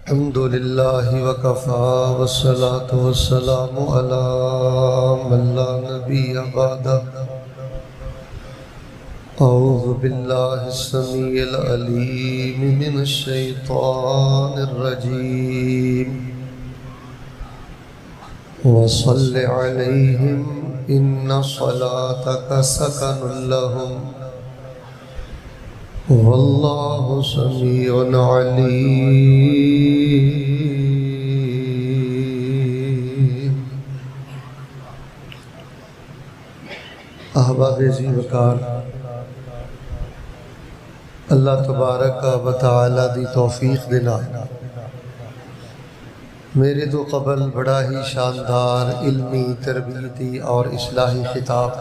الحمد لله وكفى والصلاة والسلام على من لا نبي بعده أعوذ بالله السميع العليم من الشيطان الرجيم وصل عليهم إن صلاتك سكن لهم واللہ سمیع علیم۔ احباب عزیز وقار، اللہ تبارک و تعالی دی توفیق دینا میرے تو قبل بڑا ہی شاندار علمی تربیتی اور اصلاحی خطاب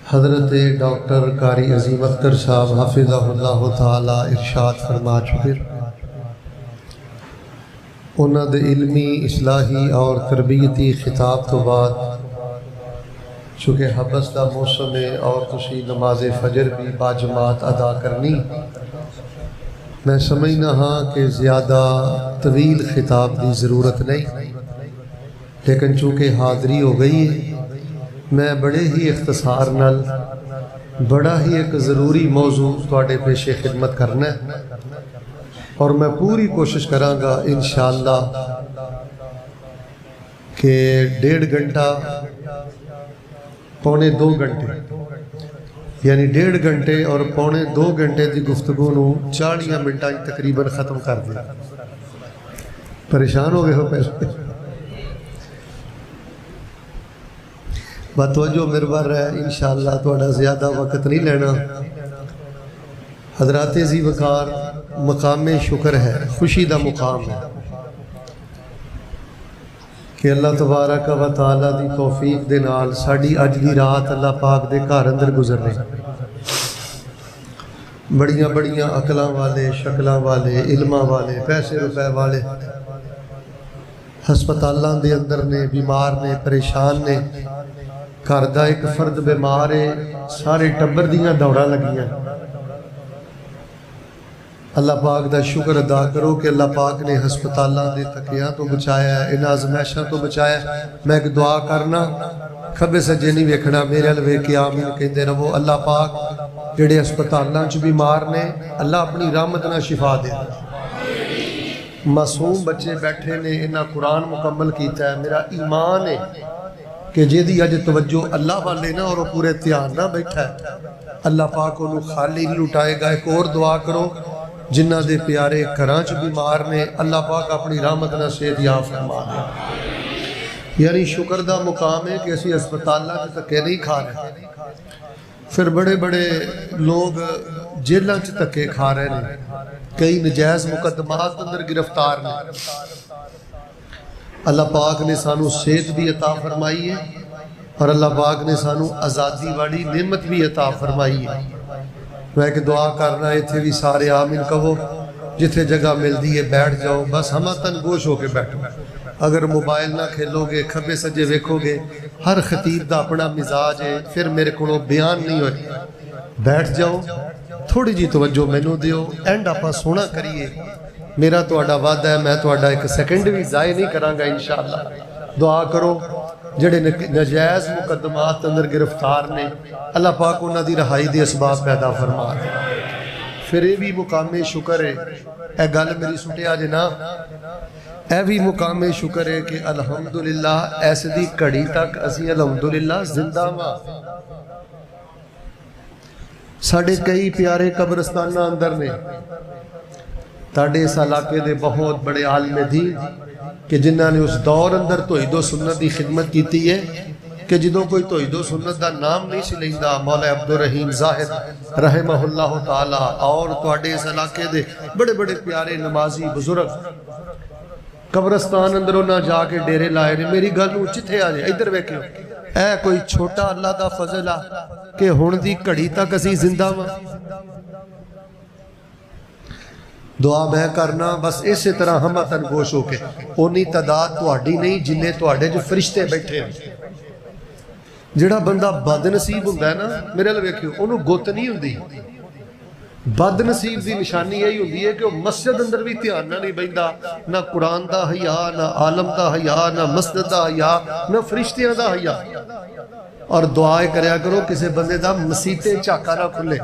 حضرت ڈاکٹر قاری عظیم اختر صاحب حفظہ اللہ تعالی ارشاد فرما چکے۔ انہوں نے علمی اصلاحی اور تربیتی خطاب تو بعد چونکہ حبس دا موسم ہے اور تسی نماز فجر بھی باجماعت ادا کرنی، میں سمجھنا ہاں کہ زیادہ طویل خطاب دی ضرورت نہیں، لیکن چونکہ حاضری ہو گئی ہے میں بڑے ہی اختصار نال بڑا ہی ایک ضروری موضوع تواڈے پیش خدمت کرنا ہے، اور میں پوری کوشش کراں گا انشاءاللہ کہ 1.5 گھنٹہ پونے 2 گھنٹے یعنی 1.5 گھنٹے اور پونے 2 گھنٹے دی گفتگو نو 40 منٹاں تقریباً ختم کر دیں۔ پریشان ہو گئے ہو پہلے؟ بتوجہ مربر ہے انشاءاللہ، تھوڑا زیادہ وقت نہیں لینا۔ حضرات ذی وقار، مقام شکر ہے، خوشی دا مقام ہے کہ اللہ تبارک و تعالی دی توفیق دے نال ساڑی اج دی رات اللہ پاک دے گھر اندر گزر رہے، بڑیاں بڑیاں عقلاں والے، شکلاں والے، علماں والے، پیسے روپے والے ہسپتالاں دے اندر نے، بیمار نے، پریشان نے، گھر دا ایک فرد بیمار ہے، سارے ٹبر دیاں دوڑاں لگیاں۔ اللہ پاک دا شکر ادا کرو کہ اللہ پاک نے ہسپتالاں دے تکیاں تو بچایا ہے، ان آزمائشاں تو بچایا ہے۔ میں ایک دعا کرنا، کھبے سجے نہیں ویکھنا، میرے ال ویکھ کے آمین کہندے رہو۔ اللہ پاک جڑے ہسپتالاں چ بیمار نے، اللہ اپنی رحمت نال شفا دے۔ معصوم بچے بیٹھے نے، انہاں قرآن مکمل کیتا ہے، میرا ایمان ہے کہ جیدی اج توجہ اللہ والے نا اور وہ پورے دھیان نہ بیٹھا ہے، اللہ پاک انہوں خالی نہیں لٹائے گا۔ ایک اور دعا کرو جنہ دے پیارے گھراں چ بیمار نے، اللہ پاک اپنی رحمت نال صحت یاب فرما دے۔ یعنی شکر دا مقام ہے کہ اسی ہسپتالاں چ دھکے نہیں کھا رہے، پھر بڑے بڑے لوگ جیلاں چ دھکے کھا رہے ہیں، کئی نجائز مقدمات اندر گرفتار نے۔ اللہ پاک نے سانو صحت بھی عطا فرمائی ہے اور اللہ پاک نے سانو آزادی والی نعمت بھی عطا فرمائی ہے۔ میں کہ دعا کرنا ہے تھے بھی سارے آمین کہو، جتھے جگہ مل دی ہے بیٹھ جاؤ، بس ہمہ تن گوش ہو کے بیٹھو۔ اگر موبائل نہ کھیلو گے، کھبے سجے ویکھو گے، ہر خطیب دا اپنا مزاج ہے، پھر میرے کو بیان نہیں ہوئے۔ بیٹھ جاؤ، تھوڑی جی توجہ مینوں دیو، اینڈ آپا سونا کریے۔ میرا تو اڈا وعدہ ہے، میں تو اڈا ایک سیکنڈ بھی ضائع نہیں کروں گا انشاءاللہ۔ دعا کرو جڑے نجائز مقدمات اندر گرفتار نے، اللہ پاک انہاں دی رہائی دے اسباب پیدا فرما دے۔ پھر یہ بھی مقام شکر ہے، اے گل میری سٹیا جنا، اے بھی مقام شکر ہے کہ الحمدللہ ایسے دی کڑی تک اسی الحمدللہ زندہ ماں۔ ساڑھے کئی پیارے قبرستانہ اندر نے، تاڑے اس علاقے دے بہت بڑے عالم دین کہ جنہاں نے اس دور اندر توحید و سنت دی خدمت کیتی ہے کہ جدوں کوئی توحید و سنت دا نام نہیں سی لیندا، مولا عبدالرحیم زاہد رحمہ اللہ تعالی اور تواڈے اس علاقے دے بڑے بڑے پیارے نمازی بزرگ قبرستان اندر انہاں جا کے ڈیرے لائے نے۔ میری گل نوں چتھے آ جائے، ادھر ویکھو، اے کوئی چھوٹا اللہ دا فضل آ کہ ہن دی گھڑی تک اسی زندہ ہاں۔ دعا میں کرنا بس اسی طرح ہم تن گوش ہو کے، اونی تعداد تہاڈی نہیں جننے تہاڈے جو فرشتے بیٹھے ہیں۔ جڑا بندہ بد نصیب ہوندا ہے نا، میرے ال ویکھیو، اونوں گت نہیں ہوندی، बद नसीब की निशानी यही होती है कि वह मस्जिद अंदर भी ध्यान नहीं बहिंदा, ना कुरान का हया, ना आलम का हया, ना मस्जिद का हया, ना फरिश्तियां का हया। और दुआ करया करो किसी बंदे का मसीते झाका ना खुले।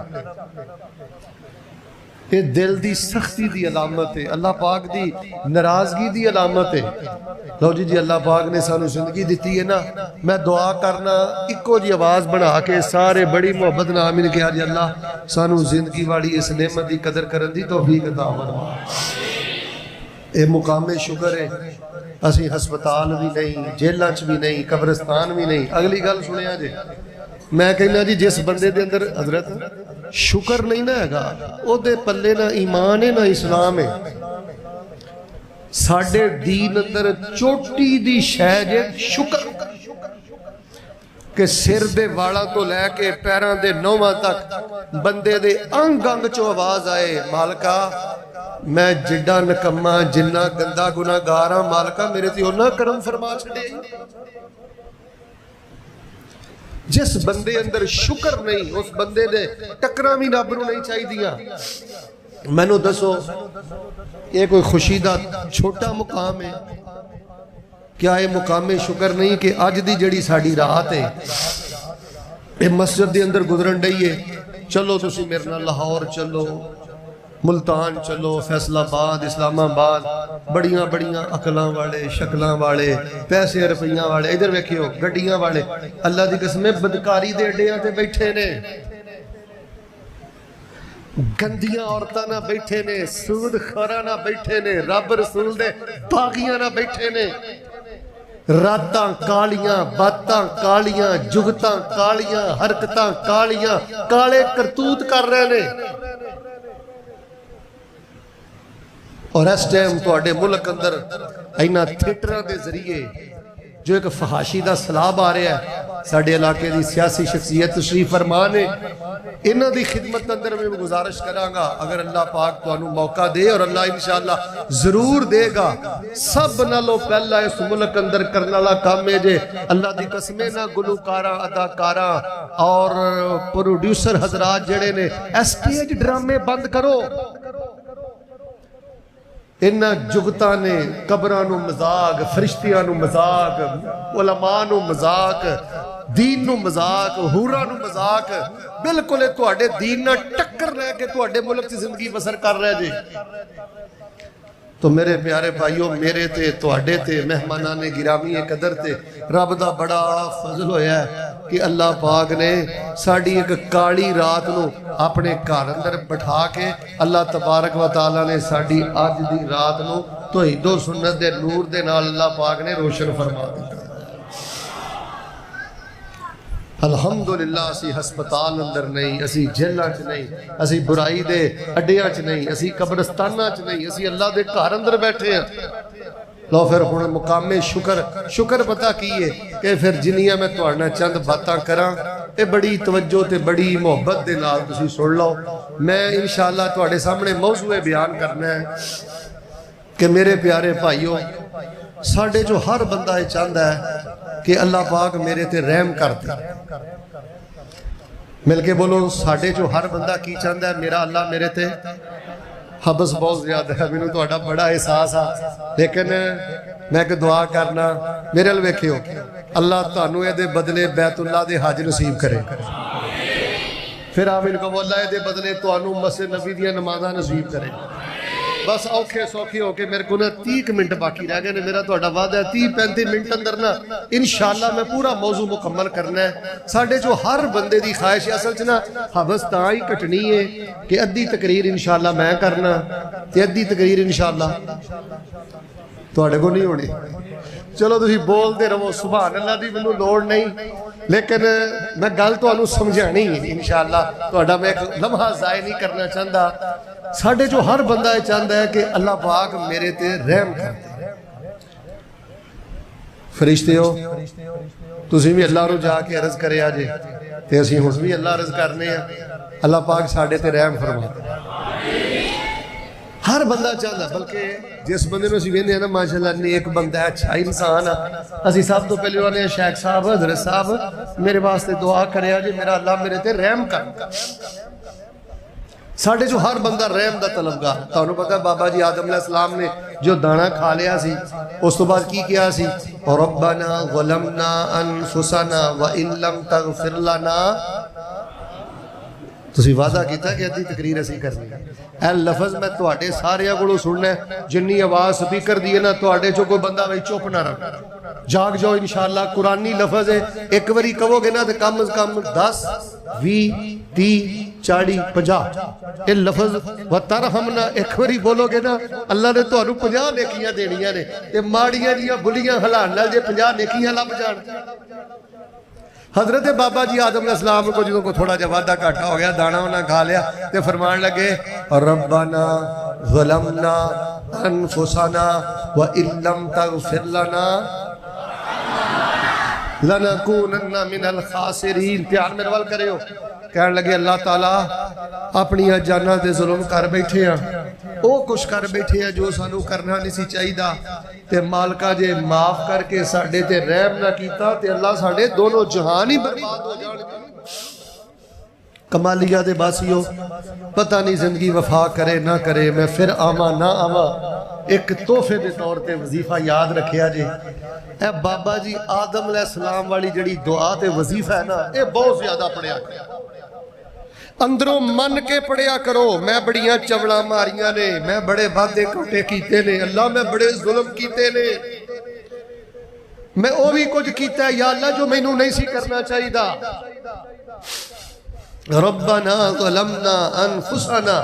ये दिल की सख्ती की अलामत है, अल्लाह पाक की नाराजगी की अलामत है। लो जी अल्लाह पाक ने सानू जिंदगी दी है ना, मैं दुआ करना इको जी आवाज़ बना के सारे बड़ी मुहब्बत नाल मिल के आज अल्लाह सानू जिंदगी वाली इस नेमत की कदर करन दी तौफीक अता फरमा। ये मुकामे शुक्र है, असी हस्पताल भी नहीं, जेलों च भी नहीं, कब्रिस्तान भी नहीं। अगली गल सुनिया जे, मैं कहना जी जिस बंदे दे अंदर हजरत शुक्र नहीं ना हैगा, ओदे पल्ले ना ईमान है ना इस्लाम है। साडे दीन अंदर चोटी दी शै जे शुक्र, कि सिर दे वालों तो लैके पैरों दे नौवां तक बंदे दे अंग अंग चो आवाज आए, मालका मैं जिड्डा नकम्मा जिन्ना गंदा गुनाहगार हां, मालका मेरे ते उन्ना करम फरमा छड़े। जिस बंदे अंदर शुक्र नहीं, उस बंदे दे टक्करां भी रब नूं नहीं चाहिदियां। मैनू दसो, ये कोई खुशी दा छोटा मुकाम है? क्या ये मुकामे शुक्र नहीं कि अज दी जड़ी साडी रात है, ये मस्जिद दे अंदर गुजरन डई है। चलो तुसी मेरे नाल लाहौर चलो, मुल्तान चलो, फैसलाबाद, इस्लामाबाद, बड़ियां बड़ियां अकलों वाले, शक्लों वाले, पैसे रुपया वाले, इधर वेखियो गड्डियां वाले, अल्लाह की कसम बदकारी दे अड्डियां ते बैठे ने, गंदियां औरतां ना बैठे ने, सूद खारा ना बैठे ने, रब रसूल दे बागियां ना बैठे ने। रातां कालियां, बातां कालियां, जुगतां कालियां, हरकतां कालियां, काले करतूत कर रहे ने। और इस टाइम तुहाडे मुल्क अंदर इन्हां थिएटरां दे जरिए जो एक फहाशी का सलाब आ रहा है, साडे इलाके की सियासी शख्सियत तशरीफ फरमा ने, इन्हां दी खिदमत अंदर मैं गुजारिश करांगा, अगर अल्लाह पाक तुहानू मौका दे, और अल्लाह इंशाअल्लाह जरूर देगा, सब नालों पहला इस मुल्क अंदर करने वाला काम है जे अल्लाह दी कसम ना गुलकारा, अदाकारा और प्रोड्यूसर हजरात जेड़े ने स्टेज ड्रामे बंद करो। इन्हां जुगतां ने कबरां नूं मजाक, फरिश्तियां नूं मजाक, उलमा नूं मजाक, दीन नूं मजाक, हूरां नूं मजाक, बिल्कुल तुहाडे दीन नाल टक्कर लै के तुहाडे मुल्क च जिंदगी बसर कर रहे जे। तो मेरे प्यारे भाइयों, मेरे ते तुहाडे ते मेहमानां ने गिरामी कदर ते रब दा बड़ा फजल होया है कि अल्लाह पाक ने साड़ी एक काली रात नूं अपने घर अंदर बिठा के अल्लाह तबारक व तआला ने साड़ी अज दी रात नूं तौहीदो सुन्नत दे नूर दे नाल अल्लाह पाक ने रोशन फरमा दिता। अलहमदुलिल्लाह असी हस्पताल अंदर नहीं, असी जेलों च नहीं, असी बुराई दे अड्डियां च नहीं, असी कब्रिस्तानां च नहीं, असी अल्लाह दे घर अंदर बैठे हैं। लो फिर हुण मुकामे शुक्र, शुक्र पता की है कि फिर जिन्नियां मैं तुहाडे नाल चंद बातां करां, ये बड़ी तवज्जो ते बड़ी मुहब्बत दे नाल तुसीं सुन लो। मैं इंशाअल्लाह तुहाडे सामने मौजूए बयान करना है कि मेरे प्यारे भाइयों, साडे जो हर बंदा ये चाहता है कि अल्लाह पाक मेरे ते रहम कर दे। मिल के बोलो, साडे जो हर बंदा की चाहता है, मेरा अल्लाह मेरे ते हबस बहुत ज्यादा है, मैनू तुहाडा बड़ा एहसास आ, लेकिन मैं एक दुआ करना, मेरे अल वेखियो, अल्लाह तुहानू इहदे बदले बैतुल्लाह दे हज नसीब करे। फिर आमीन कहो, अल्लाह इहदे बदले तुहानू मस्जिद नबी दी नमाज़ां नसीब करे। बस औखे सौखे होके मेरे को ना 30 मिनट बाकी रह गए ने, मेरा तुहाडा वादा है 30-35 मिनट अंदर ना इंशाअल्लाह मैं पूरा मौजू मुकम्मल करना है। साडे जो हर बंदे दी ख्वाहिश है, असल च ना हवस तां ही घटनी है कि अद्धी तकरीर इंशाअल्लाह मैं करना ते अद्धी तकरीर इंशाअल्लाह तुहाडे को नहीं होनी। चलो तुसीं बोलते रहो सुभान अल्लाह दी, मैनूं लोड़ नहीं, लेकिन मैं गल तुहानूं समझानी है इंशाअल्लाह, तुहाडा मैं एक लम्हा ज़ाया नहीं करना चाहता। साडे जो हर बंदा ये चाहता है कि अल्लाह पाक मेरे ते रहम कर दे। फरिश्ते हो तुसीं भी अल्लाह नूं जाके अर्ज करे जे, ते असीं हुण भी अल्लाह अर्ज करने आ, अल्लाह पाक साडे ते रहम फरमा दे। हर बंदा चाहता, बल्कि जिस बंदे नूं असीं वेंदे आ ना माशाअल्लाह नेक बंदा है, अच्छा इंसान आ, असीं सब तो पहले आने शेख साहब, हजरत साहब मेरे वास्ते दुआ करे जे, मेरा अल्लाह मेरे ते रहम कर। साढ़े चो हर बंदा रहम दा तलबगार। तुहानू पता बाबा जी आदम अलैहिस्सलाम ने जो दाना खा लिया सी, उस तो बाद की किया सी, रब्बना ज़लमना अनफुसना व इन लम तगफिर लना। तुसीं वादा कीता कि अद्धी तकरीर असीं करनी है। ए लफज मैं तुहाडे सारियां कोलों सुनना है। जिन्नी आवाज़ स्पीकर दी है ना, तुहाडे चो कोई बंदा भाई चुप ना रहे, जाग जाओ इंशाअल्लाह। कुरानी लफज है, एक बारी कहोगे ना तो कम से कम 10 20 30 40 50 ये लफज व तरहमना एक बारी बोलोगे ना, अल्लाह ने तुहानू 50 नेकियां देनियां ने। ते माड़ियां जियां बुलियां हलान नाल जे 50 नेकियां लभ जाण। हजरत बाबा जी आदम अलैहिस्सलाम को जो थोड़ा जा वादा घाटा हो गया, दाना उन्हें खा लिया, तो फरमान लगे रब्बना ज़लमना अनफुसना व इल्लम तगफिर लना लनकूनन्ना मिनल खासिरीन। ध्यान मेरे वाल करियो। कहने लगे अल्लाह ताला अपनी जाना ते जुल्म कर बैठे हैं, वो कुछ कर बैठे हैं जो सानू करना नहीं सी चाहिदा। ते मालका जे माफ करके साडे ते रहम ना कीता ते अल्लाह साडे दोनों जहान ही बर्बाद हो जाणगे। कमालिया दे बासियो, पता नहीं जिंदगी वफा करे ना करे, मैं फिर आवा ना आवा, एक तोहफे के तौर पर वजीफा याद रखिया जे। ए बाबा जी आदम अलैहिस्सलाम वाली जड़ी दुआ ते वजीफा है ना, ये बहुत ज्यादा पढ़िया करो, अंदरों मन के पढ़िया करो। मैं बड़ियां चवड़ा मारियां ने, मैं बड़े वादे घोटे कीते ने, अल्लाह मैं बड़े जुल्म कीते ने, मैं वो भी कुछ कीता है या अल्लाह जो मैनू नहीं सी करना चाहिदा। रब्बना ज़लमना अनफुसना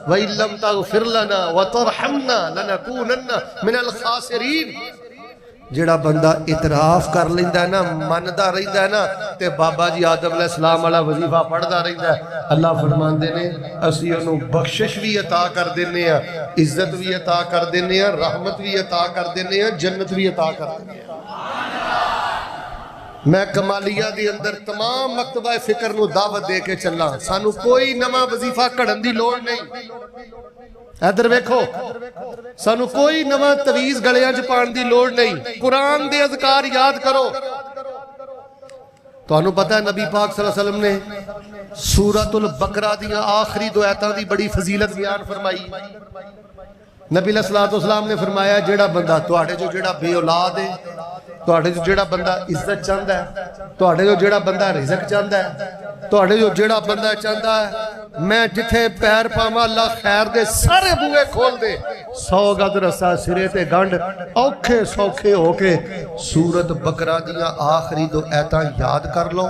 व इन लम तगफिर लना व तरहमना लनकूनन्ना मिनल खासिरीन। जेड़ा बंदा इतराफ कर लेंदा है ना, मनदा रहिंदा है ना, ते बाबा जी आदम अलैहिस्सलाम वाला वजीफा पढ़दा रहिंदा है। अल्लाह फरमांदे ने असीं उहनूं बख्शिश भी अता कर देने आ, इज्जत भी अता कर देने आ, रहमत भी अता कर देने आ, जन्नत भी अता कर देने आ। मैं कमालिया दे अंदर तमाम मकतबा फिक्र नूं दावत दे के चला। सानू कोई नवा वजीफा घड़न दी लोड़ नहीं। इधर वेखो, सानू कोई नवा तवीज गलियां च पाउण दी लोड़ नहीं। कुरान दे अज़कार याद करो। तुहानू पता है नबी पाक सल्लल्लाहु अलैहि वसल्लम ने सूरतुल बकरा दी आखिरी दो आयतां दी बड़ी फजीलत बयान फरमाई। नबी अलैहिस्सलातु वस्सलाम ने फरमाया जेड़ा बंदा तुहाडे जो जेड़ा बे औलाद है, तुहाडे जो जेड़ा बंदा इज्जत चाहता है, तुहाडे जो जेड़ा बंदा रिज़्क चाहता है, तुहाडे जो जेड़ा बंदा चाहता है मैं जिथे पैर पावां अल्लाह खैर दे सारे बूहे खोल दे, 100 गज रस्सा सिरे ते गंढ, औखे सौखे होके सूरत बकरा दियां आखिरी दो आयतां याद कर लो।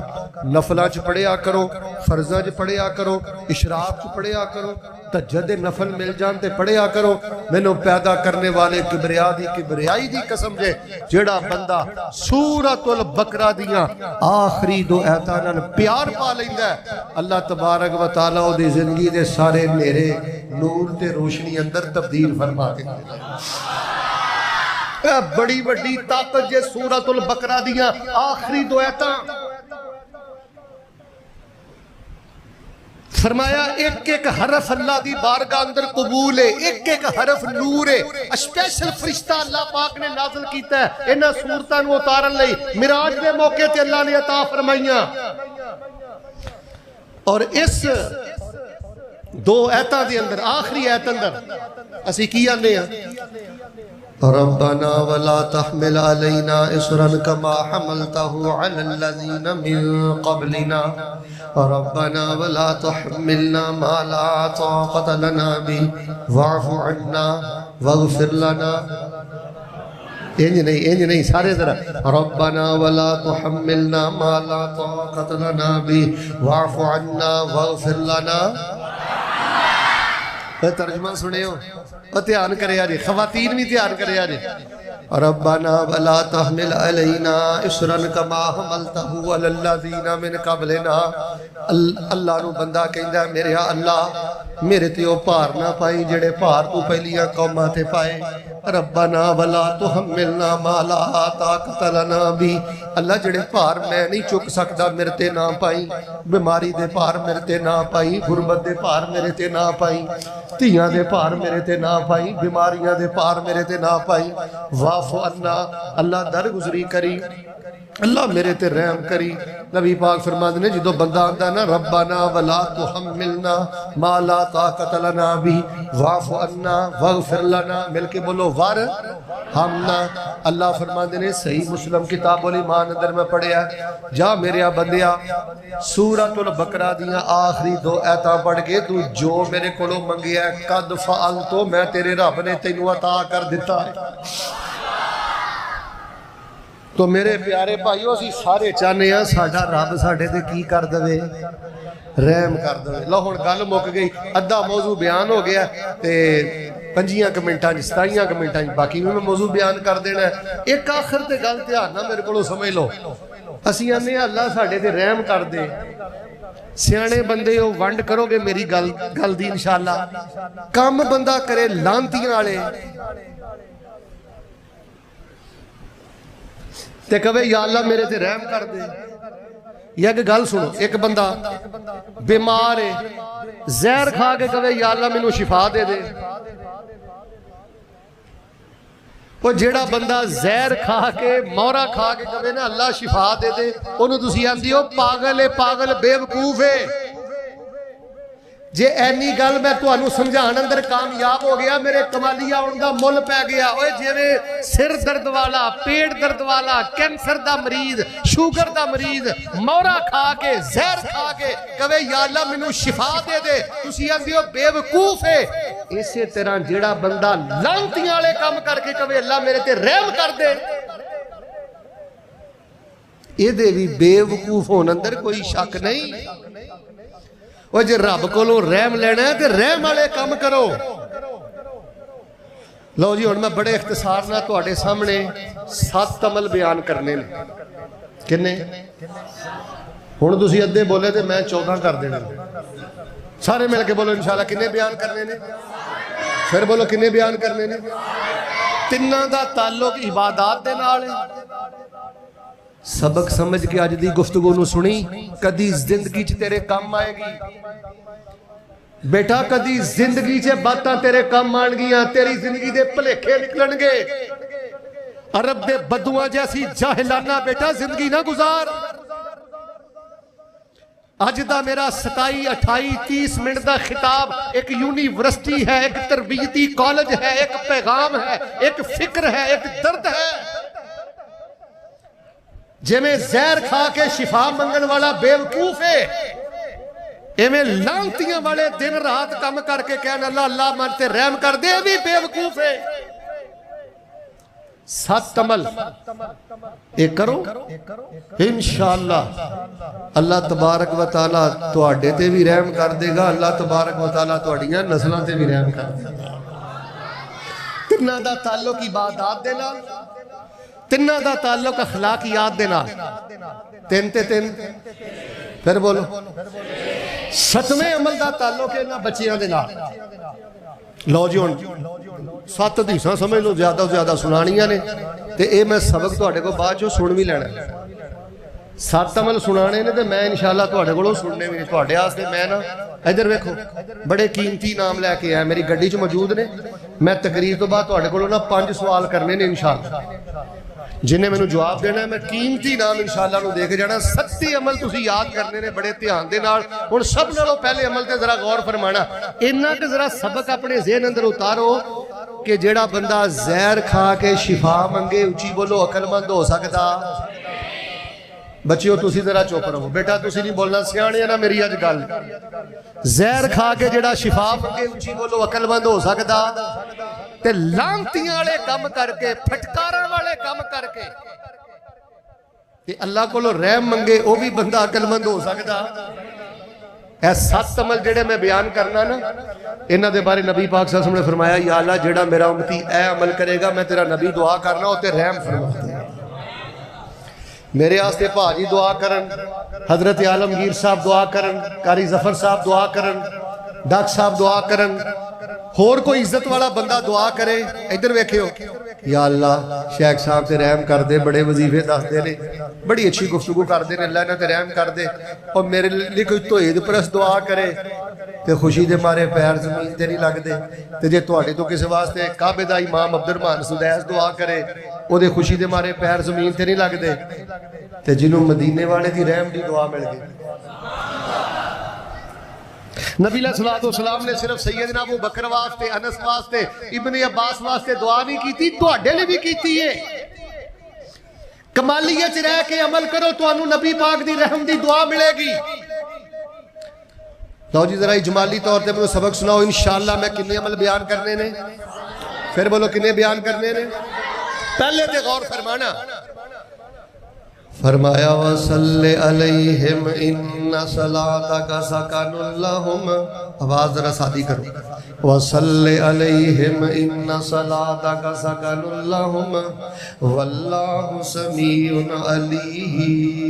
नफलां च पढ़िया करो, फर्जां च पढ़िया करो, इशराक च पढ़िया करो, तहज्जुद दे नफल मिल जान ते पढ़िया करो। मैनू पैदा करने वाले किबरिया दी किबरियाई दी कसम जे जेड़ा बंदा सूरतुल बकरा दियां आखिरी दो आयतां नाल प्यार पा लैंदा है, अल्लाह तबारक व तआला ओदी जिंदगी दे सारे नेरे नूर ते रोशनी अंदर तब्दील फरमा के देता। बड़ी बड़ी ताकत जे सूरतुल बकरा दियां आखिरी दो आयतां। फरमाया एक एक हरफ अल्लाह दी बारगाह अंदर कबूल है, एक एक हरफ नूर है। स्पेशल फरिश्ता अल्लाह पाक ने नाज़िल कीता है इन्हां सूरतां नूं उतारन लई। मिराज दे मौके ते अल्लाह ने अता फरमाइयां। और इस दो आयतां दे अंदर आखिरी आयत अंदर असीं की आने आ, रब्बना वला तहमिल अलैना इसरन कमा हमलतहु अलल लज़ीना मिन क़ब्लिना रब्बना वला तुहमिलना मा ला ताक़त लना बिही वअफ़ु अन्ना वग़फ़िर लना। इंज नहीं सारे तरह रब्बना वला तुहमिलना मा ला ताक़त लना बिही वअफ़ु अन्ना वग़फ़िर लना। तर्जमा सुनियो और ध्यान करिया जी, खवातीन भी ध्यान करिया जी। रब्बना वला तहमिल अलैना इसरन कमा हमलतहु अलल लज़ीना मिन क़ब्लिना। अल्लाह नू बंदा कहंदा मेरे अल्लाह मेरे ते ओ भार ना पाई जेड़े भार तू पहलियां कौमां ते पाए। रब्बना वला तुहमिलना मा ला ताक़त लना बिही। अल्लाह जेड़े भार मैं नहीं चुक सकदा मेरे ते ना पाई, बीमारी दे भार मेरे ते ना पाई, गुरबत दे भार मेरे ते ना पाई, धियां दे भार मेरे ते ना पाई, बीमारियां दे भार मेरे ते ना पाई। वाफ़ वाफ़ अन्ना, अल्लाह दरगुजरी करी, अल्लाह मेरे ते रहम करी। नबी पाक फरमाते ने जो बंदा आंदा ना रब्बाना वला तुहम्मिलना मा ला ताकत लना भी वाफ़ अन्ना वग़फिर लना, मिलके बोलो वर हमना। अल्लाह फरमाते ने सही मुस्लिम किताबुल ईमान अंदर मैं पढ़िया, जा मेरे बंदिया सूरतुल बकरा दियां आखिरी 2 आयतां पढ़ के तू जो मेरे कोलों मंगिया कद फअल तो मैं तेरे रब ने तैनू अता कर दिता है। तो मेरे प्यारे भाईओ असीं सारे चाहते हैं साडा रब साडे ते की कर दे, रहम कर दे। लो हुण गल मुक गई, अद्धा मौजू बयान हो गया ते 5 मिनटां 27 मिनटां बाकी भी मैं मौजू बयान कर देना। एक आखिर ते गल ध्यान नाल मेरे कोलों समझ लो, असीं आने अल्लाह साडे ते रहम कर दे। सियाणे बंदे हो वंड करोगे मेरी गल दी इंशाअल्लाह। काम बंदा करे लांतियां वाले ते कवे या अल्लाह मेरे ते रहम कर दे। या एक गल सुनो, एक बंदा बीमार है, जहर खा के कवे या अल्लाह मैनू शिफा दे दे। वो जेड़ा बंदा जहर खा के मोहरा खा के कवे ना अल्लाह शिफा दे दे, ओनू तुसी आंदी हो पागल है, पागल बेवकूफ है। जे ऐनी गल मैं तुहानू समझाण अंदर कामयाब हो गया, मेरे कमालिया उनका मुल पै गया। ओए जिवें सिर दर्द वाला, पेट दर्द वाला, कैंसर दा मरीज, शुगर दा मरीज मोहरा खा के जहर खा के कवे या अल्लाह मैनू शिफा दे दे, तुसी आंदी हो बेवकूफ है। इसे तरह जेड़ा बंदा लांतियां वाले काम करके कवे अल्लाह मेरे ते रहम कर दे, इहदे भी बेवकूफ होने अंदर कोई शक नहीं। और जे रब कोलों रहम लेना है तो रहम वाले काम करो। लो जी हुण मैं बड़े इख्तिसार नाल तुहाडे सामने 7 अमल बयान करने ने। किन्ने? हुण तुसीं अद्धे बोले तो मैं 14 कर देने। सारे मिल के बोलो इंशाअल्लाह किन्ने बयान करने ने? फिर बोलो किन्ने बयान करने ने? तिन्नां दा ताल्लुक इबादत दे नाल है। सबक समझ के अज दी गुफ्तगू नू सुनी, कदी जिंदगी च तेरे काम आएगी बेटा, कदी जिंदगी च बातां तेरे काम आणगियां, तेरी जिंदगी दे भलेखे निकलणगे। अरब दे बदुआं जैसी जाहिलाना बेटा जिंदगी ना गुजार। अज दा मेरा 27, 28, 30 मिनट का खिताब एक यूनिवर्सिटी है, एक तरबीयती कॉलेज है, एक पैगाम है, एक फिक्र है, एक दर्द है। जिमें जहर खा के शिफा मंगण वाला बेवकूफ है, इवें लांतियां वाले दिन रात काम करके कहना अल्लाह अल्लाह मन ते रहम कर दे भी बेवकूफ है। 7 अमल एक करो इंशाअल्लाह अल्लाह तबारक व तआला तुहाडे ते भी रहम कर देगा। अल्लाह तबारक व तआला तुहाडियां नस्लां ते भी रहम कर देगा। तिन्नां दा ताल्लुक इबादत दे नाल, तिन्ना दा ताल्लुक अखलाकियात दे नाल। 3 ते 3 फिर बोलो। 7वें अमल दा ताल्लुक इन्हां बच्चियां दे नाल। लो जी हुण 7 हदीसां समझ लो, ज्यादा ज्यादा सुनानियां ने ते ए मैं सबक तुहाडे कोल बाद चों सुन भी लैणा। 7 अमल सुनाने ने ते मैं इंशाअल्लाह तुहाडे कोलों सुनने भी ने। तुहाडे वास्ते मैं ना इधर वेखो बड़े कीमती नाम लैके आया, मेरी गड्डी च मौजूद ने। मैं तकरीर तो बाद तुहाडे कोलों ना 5 सवाल करने ने इंशाअल्लाह। जिन्हें मैंने जवाब देना है मैं कीमती नाम इंशाअल्लाह नूं दे के जाना। 7 अमल तुसीं याद करने ने बड़े ध्यान दे नाल। हुण सब नालों पहले अमल ते जरा गौर फरमाना, इन्ना कि जरा सबक अपने ज़हन अंदर उतारो कि जेड़ा बंदा जहर खा के शिफा मंगे, उची बोलो, अकलमंद हो सकदा? बच्चियों तुसी जरा चुप रहो बेटा, तुसी नहीं बोलना, सियाणे ना मेरी अज गल। जहर खा के जेड़ा शिफा मंगे, उची बोलो, अकलमंद हो सकदा? ते लांतियां वाले काम करके, फटकारां वाले काम करके ते अल्लाह कोलों रहम मंगे, वो भी बंदा अकलमंद हो सकदा? ऐ 7 अमल जेड़े मैं बयान करना ना, इन्हां दे बारे नबी पाक सल्लल्लाहु अलैहि वसल्लम ने फरमाया या अल्लाह जेड़ा मेरा उम्मती ऐ अमल करेगा मैं तेरा नबी दुआ करना उते रहम फरमा दे। मेरे आस्ते भाजी दुआ करन, हजरत आलमगीर साहब दुआ करन, कारी जफर साहब दुआ करन, डॉक्टर साहब दुआ करन, होर कोई इज्जत वाला बंदा दुआ करे, इधर वेखियो, या अल्लाह शेख साहब ते रहम कर दे, बड़े वजीफे दसदे ने, बड़ी अच्छी गुफ्तगू करते हैं, अल्लाह इन्हां ते रहम कर दे, और मेरे लिए कोई तोहेद परस दुआ करे तो खुशी दे मारे पैर जमीन ते नहीं लगते। तो जे तुहाडे तो किसी वास्ते काबे दा इमाम अब्दुर्रहमान सुदैस दुआ करे, ओदे खुशी दे मारे पैर जमीन ते नहीं लगते। तो जिन्होंने मदीने वाले की रहम की दुआ मिल गई। नबी सलाम ने सिर्फ सैयदना अबू बकर वास्ते, अनस वास्ते, इब्ने अब्बास वास्ते दुआ नहीं की, तुहाडे लिए भी की है। कमालिये च रह के अमल करो, तुहानू नबी पाक दी रहम दी दुआ मिलेगी। लो जी जरा इजमाली तौर पे मैनू सबक सुनाओ, इंशाअल्लाह मैं कितने अमल बयान करने ने, फिर बोलो कितने बयान करने ने। पहले ते गौर फरमाना, फरमाया वसल्ले अलैहिम इन्ना सलातका सकनुल लहुम, आवाज जरा सादी करो, वसल्ले अलैहिम इन्ना सलातका सकनुल लहुम वल्लाहु समीउन अलीम।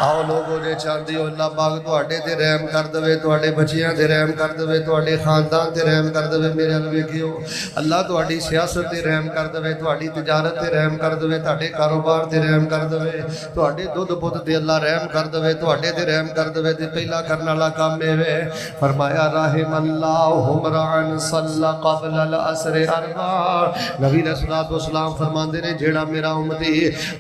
आओ लोगों जे चाहते हो अल्लाह पाक तुहाडे ते रहम कर देवे, तुहाडे बच्चियां ते रहम कर देवे, तुहाडे खानदान ते रहम कर देवे। मेरे अल वेखियो, अल्लाह तुहाडी सियासत ते रहम कर देवे, तुहाडी तिजारत ते रहम कर देवे, तुहाडे कारोबार ते रहम कर देवे, तुहाडे दुध पुत ते अल्लाह रहम कर देवे, तुहाडे ते रहम कर देवे। ते पहला करने वाला काम है, फरमाया राहिमल्लाहु हुमरान सल्ला क़ब्ल अल असर अरबा। नबी रसूलुल्लाह सलाम फरमांदे ने, जेड़ा मेरा उम्मती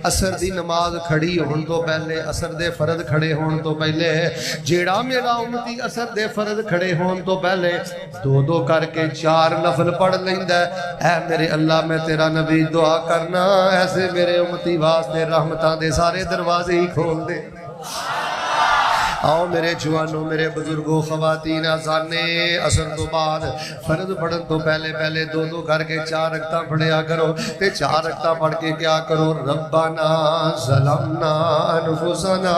असर दी नमाज खड़ी होने तो पहले, असर दे फर्द खड़े होने तो पहले, जेड़ा मेरा उम्मती असर दे फर्द खड़े होने तो पहले दो दो करके 4 नफल पढ़ लेंदा है, ऐ मेरे अल्लाह मैं तेरा नबी दुआ करना, ऐसे मेरे उम्मती वास्ते रहमतां दे सारे दरवाजे ही खोल दे। आओ मेरे जवानों, मेरे बुजुर्गों, खवातीन, अज़ाने असर तो बाद फर्ज पढ़न तो पहले पहले दो दो करके 4 रकता पढ़िया करो। ते 4 रकता पढ़ के क्या करो, रब्बाना ज़लमना अनफुसना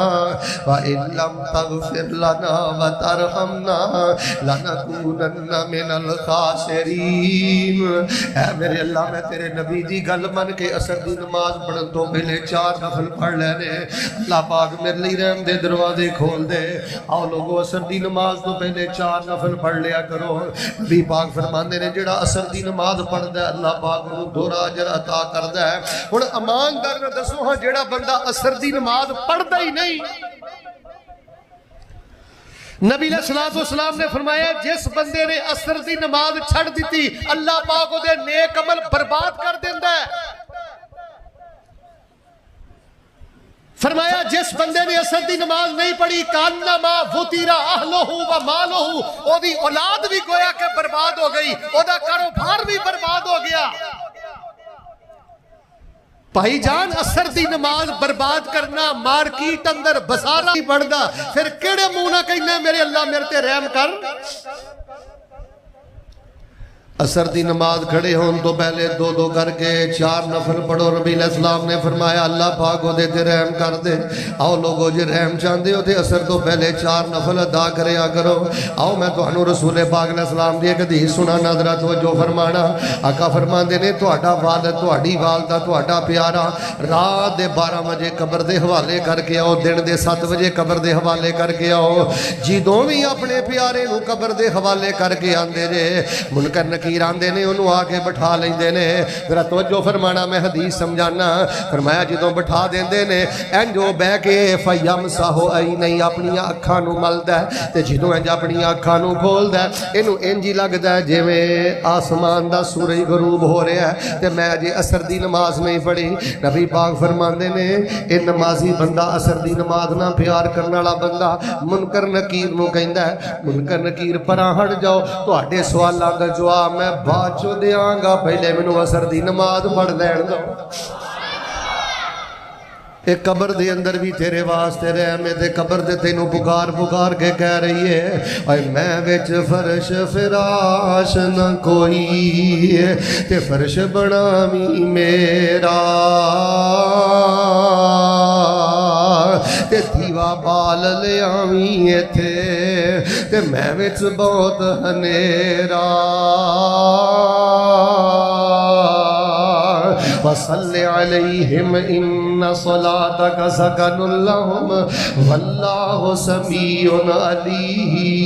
व इन लम तग़फिर लना व तरहमना लनकूनन्ना मिनल खासिरीन। ऐ मेरे अल्लाह मैं तेरे नबी दी गल मन के असर दी नमाज पढ़न तो पहले 4 नफल पढ़ लेने। अल्लाह पाक मेरे लिए रहम दे दरवाजे खोल दे। आओ लोगों, असर दी नमाज तो पहले 4 नफल पढ़ लिया करो। नबी पाक फरमाते ने, जेड़ा असर दी नमाज पढ़दा है अल्लाह पाक नूं दोहरा अजर अता करदा है। हुण ईमानदार ने दसो हां, जेड़ा बंदा असर दी नमाज पढ़दा ही नहीं, नबी सलाम ने फरमाया जिस बंदे ने असर दी नमाज छड़ दी, अल्लाह पाक ओदे नेक अमल बर्बाद कर देंदा है। फरमाया जिस बंदे ने असर दी नमाज नहीं पढ़ी, कान्नमा फुतीरा अहलुहु व मालुहु, ओदी औलाद भी गोया के बर्बाद हो गई, ओदा कारोबार भी बर्बाद हो गया। भाईजान, असर दी नमाज बर्बाद करना, मार्केट अंदर बसारा नहीं बढ़दा, फिर केड़े मुंह ना कहना मेरे अल्लाह मेरे ते रहम कर। असर दी नमाज खड़े होने तो पहले दो दो करके 4 नफल पढ़ो। नबी अलैहिस्सलाम ने फरमाया अल्लाह पाक ओदे ते रहम कर दे। आओ लोगो, जे रहम चाहते हो तो असर तो पहले 4 नफल अदा करया करो। आओ मैं तुहानू रसूल पाक अलैहिस्सलाम दी एक हदीस सुनाना, जरा तवज्जो फरमाना। आका फरमांदे ने, तुहाडा वालिद, तुहाडी वालदा, तुहाडा प्यारा रात दे 12 बजे कब्र दे हवाले करके आओ, दिन दे 7 बजे कब्र दे हवाले करके आओ। जिदों भी अपने प्यारे नू कब्र दे हवाले करके आंदे जे, मुनकर नकीर आंदे ने, उन्होंने आके बिठा लेंदे ने। जरा तवज्जो फरमाना, मैं हदीस समझाना। फरमाया जदों बिठा देंदे ने, इंज ओ बह के फयमसाहु नहीं अपनी अखां नू मलदा है, ते जदों इंज अपनी अखां नू खोलदा है, इनू इंज ही लगदा है जिवें आसमान दा सूरज गरूब हो रहा है, ते मैं अजे असर दी नमाज नहीं पढ़ी। नबी पाक फरमांदे ने, ए नमाजी बंदा, असर दी नमाज ना प्यार करने वाला बंदा मुनकर नकीर नू कहंदा है, मुनकर नकीर परां हट जाओ, तुहाडे सवालां दा जवाब मैं बाद चो देंगा, पहले मैनू असर दी नमाज पढ़ लैण दो। एक कब्र दे अंदर भी तेरे वास्ते रहम है, ते कब्र दे तेनू पुकार पुकार के कह रही है, ओए मैं विच फर्श फिराश न कोई, ते फर्श बनावी मेरा, ते दीवा बाल ले आवी इत्थे, ते मैं विच बहुत हनेरा। وصل علیہم ان صلاتک سکن لہم واللہ سمیع علیم۔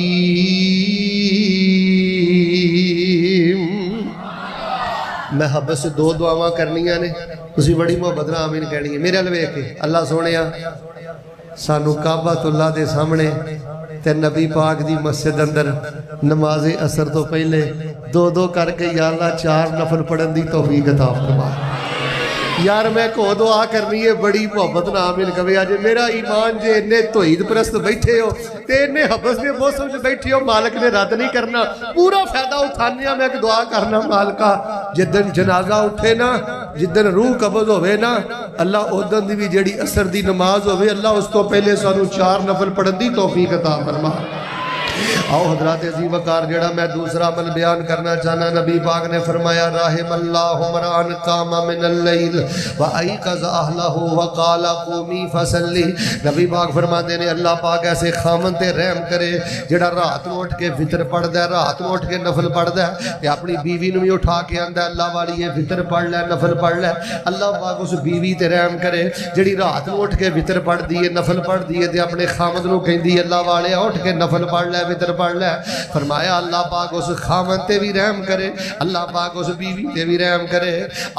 میں حبس سے دو دعاواں کرنیاں نے، تسی بڑی محبت نال آمین کہنی ہے۔ میرے الوے کے اللہ سونیا سانو کعبۃ اللہ دے سامنے تے نبی پاک دی مسجد اندر نماز اثر تو پہلے دو دو کر کے یا اللہ 4 نفل پڑھن دی توفیق عطا فرما۔ یار میں کو دعا کرنی ہے بڑی محبت نہ آمین کہے آج میرا ایمان جے انہیں توحید پرست بیٹھے ہو تے انہیں حبس دے موسم سے بیٹھے ہو، مالک نے رد نہیں کرنا، پورا فائدہ اٹھانیا میں ایک دعا کرنا مالکہ جدن جنازہ اٹھے نا، جدن روح قبض ہوئے نا اللہ اودن دی بھی جڑی اثر دی نماز ہوئے اللہ اس تو پہلے سانو 4 نفل پڑھن دی توفیق عطا فرما۔ آؤ حضرات عزیز وقار جڑا میں دوسرا عمل بیان کرنا چاہنا، نبی پاک نے فرمایا رحم اللہ مران قام من اللیل وَأَيْقَظَ أَهْلَهُ وَقَالَ قُومِي فَصَلِّ۔ نبی پاک فرماتے ہیں اللہ پاک ایسے خامن تے رحم کرے جڑا رات نو اٹھ کے وتر پڑھ دے، رات نو اٹھ کے نفل پڑھ دے تے اپنی بیوی نو بھی اٹھا کے آندا اللہ والی یہ وتر پڑھ لے نفل پڑھ لے۔ اللہ پاک اس بیوی تے رحم کرے جڑی رات نو اٹھ کے وتر پڑھ دی ہے نفل پڑھ دی ہے تے اپنے خامد نو کہندی اللہ والے اٹھ کے نفل پڑھ لے وتر پڑھ لے۔ فرمایا اللہ پاک اس خامن تے بھی رحم کرے، اللہ پاک اس بیوی تے بھی رحم کرے۔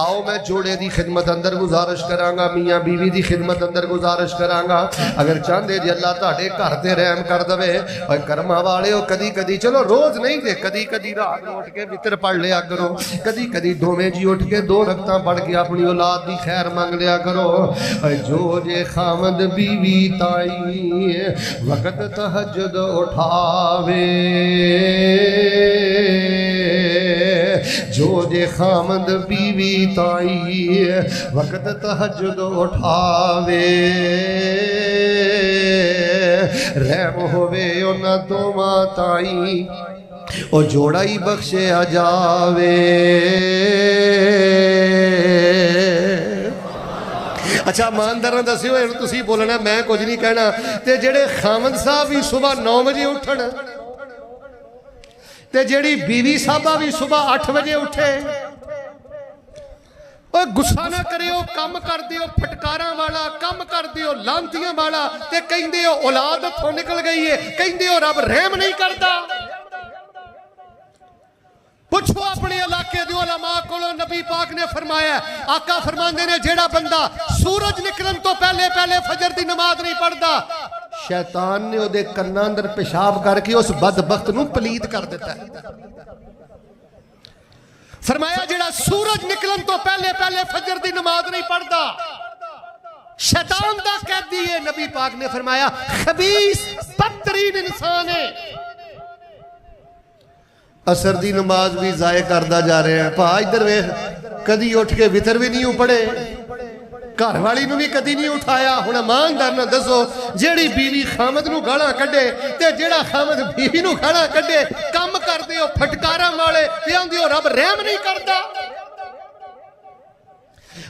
آؤ میں جوڑے دی خدمت اندر گزارش کرانگا، میاں بیوی دی خدمت اندر گزارش کرانگا، اگر چاندے جی اللہ تاڑے گھر تے رحم کر دوے اور کرما والے ہو کدی کدی چلو روز نہیں دے کدی کدی رات اٹھ کے وتر پڑھ لیا کرو، کدی کدی دوویں جی اٹھ کے 2 رکعتاں پڑھ کے اپنی اولاد دی خیر مانگ لیا کرو۔ جو جے خامد بیوی تائی وقت تہجد اٹھاوے، جو جے خامد بیوی تائی وقت تہجد اٹھاوے، رحم ہووے انہاں دوواں تائی او جوڑا ہی بخشے آ جاوے۔ اچھا مانداروں دسیو تسی بولنا میں کچھ نہیں کہنا تے جڑے خامد صاحب بھی صبح 9 بجے اٹھن تے جڑی بیوی صاحبہ بھی صبح 8 بجے اٹھے، گسا نہ کرے ہو کم کر دیو پھٹکاراں والا، کم کر دیو لانتیاں والا تے کہیں دیو اولاد تھو نکل گئی ہے، کہیں دیو رب رحم نہیں کرتا۔ پوچھو اپنے علاقے دیو علماء کولو، نبی پاک نے فرمایا آقا فرماندے نے جیڑا بندہ سورج نکلن تو پہلے پہلے فجر دی نماز نہیں پڑھدا شیطان نے وہ دے کناں اندر پیشاب کر کے اس بدبخت نو پلید کر دیتا ہے۔ فرمایا جڑا سورج نکلن تو پہلے پہلے فجر دی نماز نہیں پڑھدا شیطان دا قیدی ہے۔ نبی پاک نے فرمایا خبیث بدترین انسان ہے۔ اثر دی نماز بھی ضائع کردہ جا رہے ہیں، پا ادھر وے کدی اٹھ کے وتر بھی نہیں پڑھے، گھر والی نو بھی کدی نہیں اٹھایا۔ ہن ایماندار نہ دسو جیڑی بیوی خامد نو گالاں کڈے تے جیڑا خامد بیوی نو گالاں کڈے کم کر دیو پھٹکاراں والے تے آندیو رب رحم نہیں کردا۔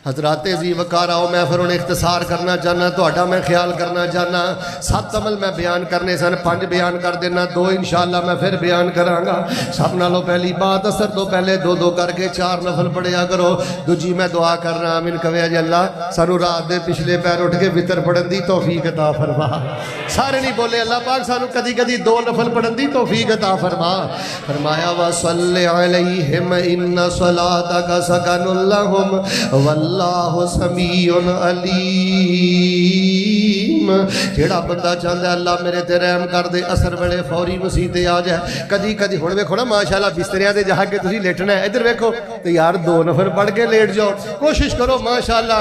حضرات عزیز وقار آؤ میں پھر انہیں اختصار کرنا چاہنا، توڑا میں خیال کرنا چاہنا۔ 7 عمل میں بیان کرنے سن، 5 بیان کر دینا، 2 انشاءاللہ میں پھر بیان کرانگا۔ سب نالوں پہلی بات اثر تو پہلے 2 کر کے 4 نفل پڑھیا کرو۔ دوجی میں دعا کرنا آمین کہے جی اللہ سانو رات دے پچھلے پیر اٹھ کے وتر پڑھن دی توفیق عطا فرما۔ سارے نہیں بولے اللہ پاک سانو کدی کدی 2 نفل پڑھن دی توفیق عطا فرما۔ فرمایا وَصَلِّ عَلَيْهِمْ إِنَّ صَلَاتَكَ سَكَنٌ لَهُمْ اللہ سمیع علیم۔ جیڑا بندہ چاہتا ہے اللہ میرے تے رحم کر دے اثر ویلے فوری مسیحتے آ جائے، کدی کدی ہن ویکھو نا ماشاءاللہ بستریاں تے جا کے تسی لیٹنا ہے، ادھر ویکھو تے یار 2 نفل پڑھ کے لیٹ جاؤ، کوشش کرو ماشاءاللہ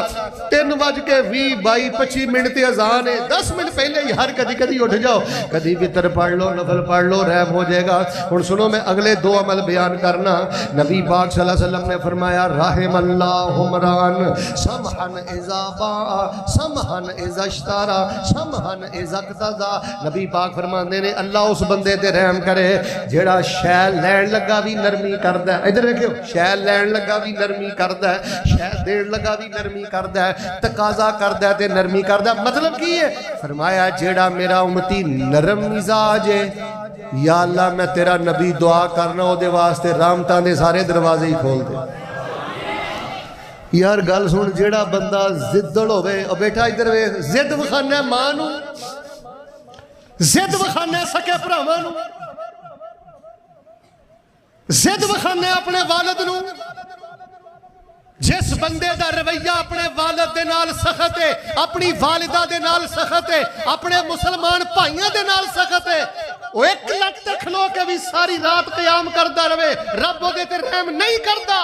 3:20-25 منٹ تے اذان ہے، 10 منٹ پہلے ہی ہر کدی کدی اٹھ جاؤ، کدی وتر پڑھ لو نفل پڑھ لو رحم ہو جائے گا۔ ہن سنو میں اگلے 2 عمل بیان کرنا۔ نبی پاک صلی اللہ علیہ وسلم نے فرمایا رحم اللہ عمران سمحن اذا باع سمحن اذا اشترى سمحن اذا اقتضى۔ نبی پاک فرماندے نے اللہ اس بندے تے رحم کرے جیڑا شے لین لگا بھی نرمی کردا ہے، ادھر دیکھو شے لین لگا بھی نرمی کردا ہے، شے دین لگا بھی نرمی کردا ہے، تقاضا کردا ہے تے نرمی کردا ہے۔ مطلب کی ہے؟ فرمایا جیڑا میرا امتی نرم مزاج ہے یا اللہ میں تیرا نبی دعا کرنا او دے واسطے رحمتاں دے سارے دروازے ہی کھول دے۔ यार गल सुन, जेड़ा बंदा जिद्दड़ होवे, और बेटा इधर वे, जिद विखाना मां नूं, जिद विखाना सके भरावां नूं, जिद विखाना अपने वालिद नूं। जिस बंदे दा रवैया अपने वालिद दे नाल सख्त है, अपनी वालिदा दे नाल सख्त है, अपने मुसलमान भाइयों दे नाल सख्त है, वो एक लट ते खलो के भी सारी रात क़याम करदा रहे, रब ओदे ते रहम नहीं करदा।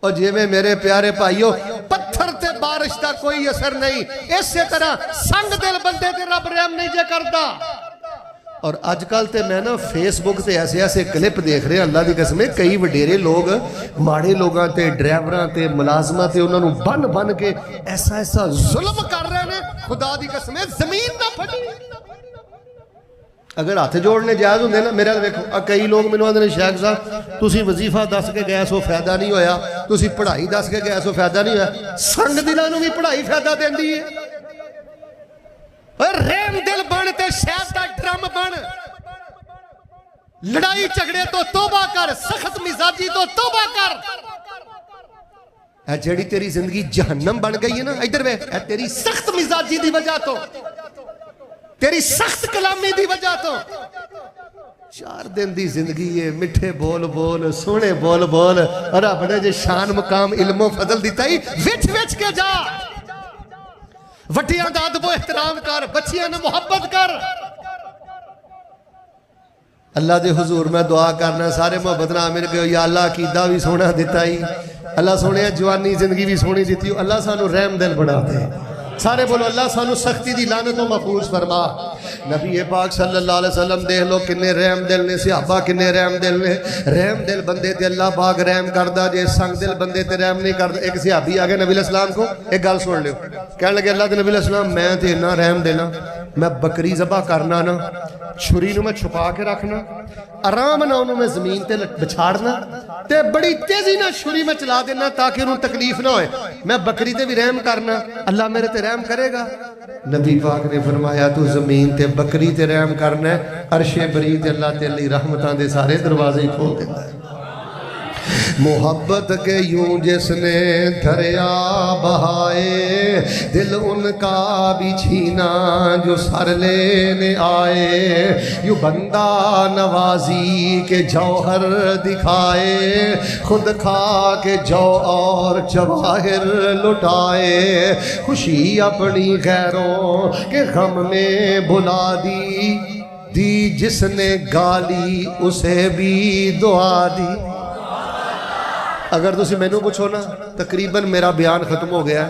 और जिवें मेरे प्यारे भाइयों पत्थर ते बारिश का कोई असर नहीं, इसे तरह संग दिल बंदे ते रब रहम नहीं जे करदा। और अजकल ते मैं ना फेसबुक ते ऐसे ऐसे क्लिप देख रहे अल्लाह की कसम, कई वडेरे लोग माड़े लोगों ते ड्राइवरां ते मुलाजमां ते उन्हां नूं बन बन के ऐसा ऐसा जुल्म कर रहे हैं, खुदा की कसम जमीन ना फटी। अगर हाथ जोड़ने जायज़ होंगे ना, मेरे देखो कई लोग मैनूं आंदे ने शेख साहब तुसीं वजीफा दस के गए सो फायदा नहीं होया, तुसीं पढ़ाई दस के गए सो फायदा नहीं होया। संग दिलां नूं भी पढ़ाई फायदा देंदी है। रहम दिल बन ते शहद दा ड्रम बन, लड़ाई झगड़े तो तौबा कर, सख्त मिजाजी तो तौबा कर। जेड़ी तेरी जिंदगी जहन्नम बन गई है ना, इधर वे तेरी सख्त मिजाजी दी वजह तो, तेरी सख्त कलामी दी वजह तो। 4 दिन दी जिंदगी है, मिठे बोल बोल, सोहने बोल बोल, रब ने जे शान मुकाम इल्मो फजल दिता ही विच विच के जा। वड्डियां दा अदब एहतराम कर, बच्चियां ने मुहब्बत कर। अल्लाह दे हुजूर मैं दुआ करना सारे मुहब्बत नाल मिल के, या अल्लाह अकीदा भी सोहना दिता ही, अल्लाह सोहने जवानी जिंदगी भी सोहनी दिती, अल्लाह सानू रहम दिल बना दे। सारे बोलो अल्लाह सानू सख्ती दी लानतों महफूज फरमा। नबी पाक सल्लल्लाहु अलैहि वसल्लम देख लो किन्ने रहम दिल ने, सहाबा किन्ने रहम दिल ने। रहम दिल बंदे ते अल्लाह पाक रहम करदा, जे संग दिल बंदे ते रहम नहीं करदा। एक सहाबी आ गए नबी अलैहिस्सलाम को, एक गल सुन लियो, कहने लगे अल्लाह के नबी अलैहिस्सलाम मैं ते इन्ना रहम देना, मैं बकरी ज़बह करना ना, छुरी नूं मैं छुपा के रखना, आराम ना उन्होंने मैं जमीन ते बिछाड़ना, ते बड़ी तेजी ना छुरी में चला देना ताकि उन्होंने तकलीफ ना होए। मैं बकरी ते भी रहम करना, अल्लाह मेरे ते रहम करेगा। नबी पाक ने फरमाया तू जमीन ते बकरी ते रहम करना है, अरशे बरी ते अल्लाह तेरे लिए रहमतां दे सारे दरवाजे ही खोल देता है। मोहब्बत के यूं जिसने दरिया बहाए, दिल उनका भी छीना जो सर लेने आए। यूं बंदा नवाजी के जौहर दिखाए, खुद खा के जौ और जवाहिर लुटाए। खुशी अपनी गैरों के गम में भुला दी जिसने गाली उसे भी दुआ दी। अगर तुसी मैनू पूछो ना, तकरीबन मेरा बयान खत्म हो गया,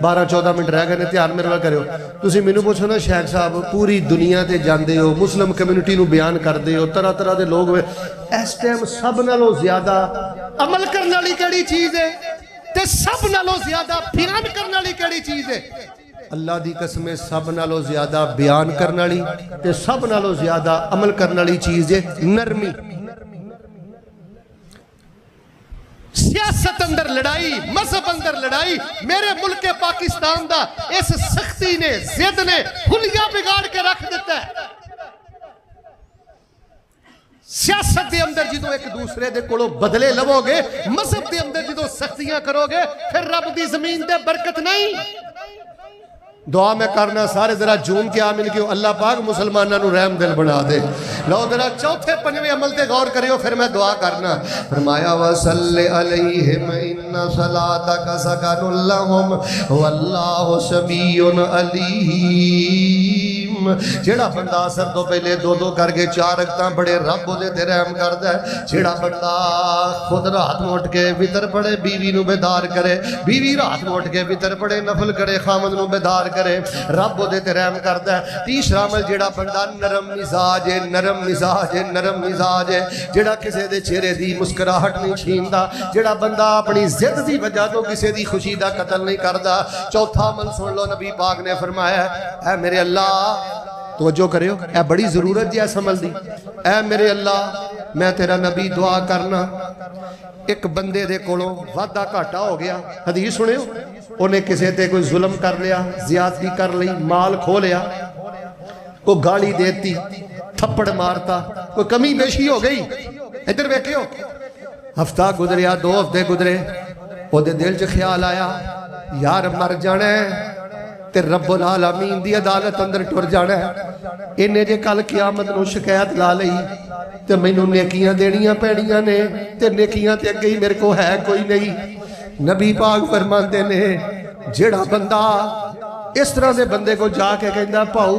12-14 मिनट रह गए ने, ध्यान मेरे वाल करो। तुसी मैनू पूछो ना शेख साहब पूरी दुनिया ते जांदे हो, मुस्लिम कम्यूनिटी नू बयान करते हो, तरह तरह के लोग इस टाइम सब नालों ज्यादा अमल करने वाली केड़ी चीज़ है, ते सब नालों ज्यादा बयान करने वाली केड़ी चीज़ है? अल्लाह दी कसम सब नालों ज्यादा बयान करने वाली ते सब नालों ज्यादा अमल करने वाली चीज़ है नरमी। सियासत अंदर लड़ाई, मजहब अंदर लड़ाई, मेरे मुल्क पाकिस्तान दा इस सख्ती ने, जिद ने हुलिया बिगाड़ के रख दिता है। सियासत के अंदर जो एक दूसरे दे कोलों बदले लवोगे, मजहब के अंदर जो सख्तियां करोगे, फिर रब की जमीन दे बरकत नहीं। दुआ में करना सारे जरा जूम के आमिल क्यों, अल्लाह पाक मुसलमानों को रहम दिल बना दे। लो जरा चौथे पंजवें अमल ते गौर करियो, फिर मैं दुआ करना। फरमाया वसल्ले अलैहिम इन्ना सलातक सकनुल लहुम वल्लाहु समीउन अलीम। जेड़ा बंदा असर तो पहले 2-2 करके 4 रकअतां पढ़े, रब ओदे ते रहम करदा है। जेड़ा बंदा खुद रात में उठ के वितर पढ़े, बीवी नूं बेदार करे, बीवी रात में उठ के वितर पढ़े, नफल करे, खामद नूं बेदार करे, रब ओदे ते रहम करदा है। तीसरा अमल जेड़ा बंदा नरम मिजाज है, नरम मिजाज है, नरम मिजाज है, जेड़ा किसी दे चेहरे दी मुस्कुराहट नहीं छीनदा, जेड़ा बंदा अपनी जिद दी वजह तो किसी दी खुशी दा कतल नहीं करदा। चौथा अमल सुन लो, नबी पाक ने फरमाया ऐ मेरे अल्लाह, तवज्जो करियो, ऐ बड़ी जरूरत है इस अमल दी। ऐ मेरे अल्लाह मैं तेरा नबी दुआ करना, एक बंदे दे कोलों वादा घाटा हो गया, हदीस सुनियो, उन्हें किसी ते कोई जुल्म कर लिया, ज्यादती कर ली, माल खो लिया, कोई गाली देती, थप्पड़ मारता, कोई कमी बेशी हो गई, इधर देखियो ہفتہ گزریا 2 ہفتے گزرے وہ دل چ خیال آیا یار مر جانا ہے تے رب العالمین دی عدالت اندر ٹر جانا ہے انہیں جے کل قیامت نو شکایت لا لئی تے مینوں نیکیاں دینیاں پینیاں نے تے نیکیاں تے اگے ہی میرے کو ہے کوئی نہیں. نبی پاک فرماندے نے جیڑا بندہ اس طرح دے بندے کو جا کے کہندا پاؤ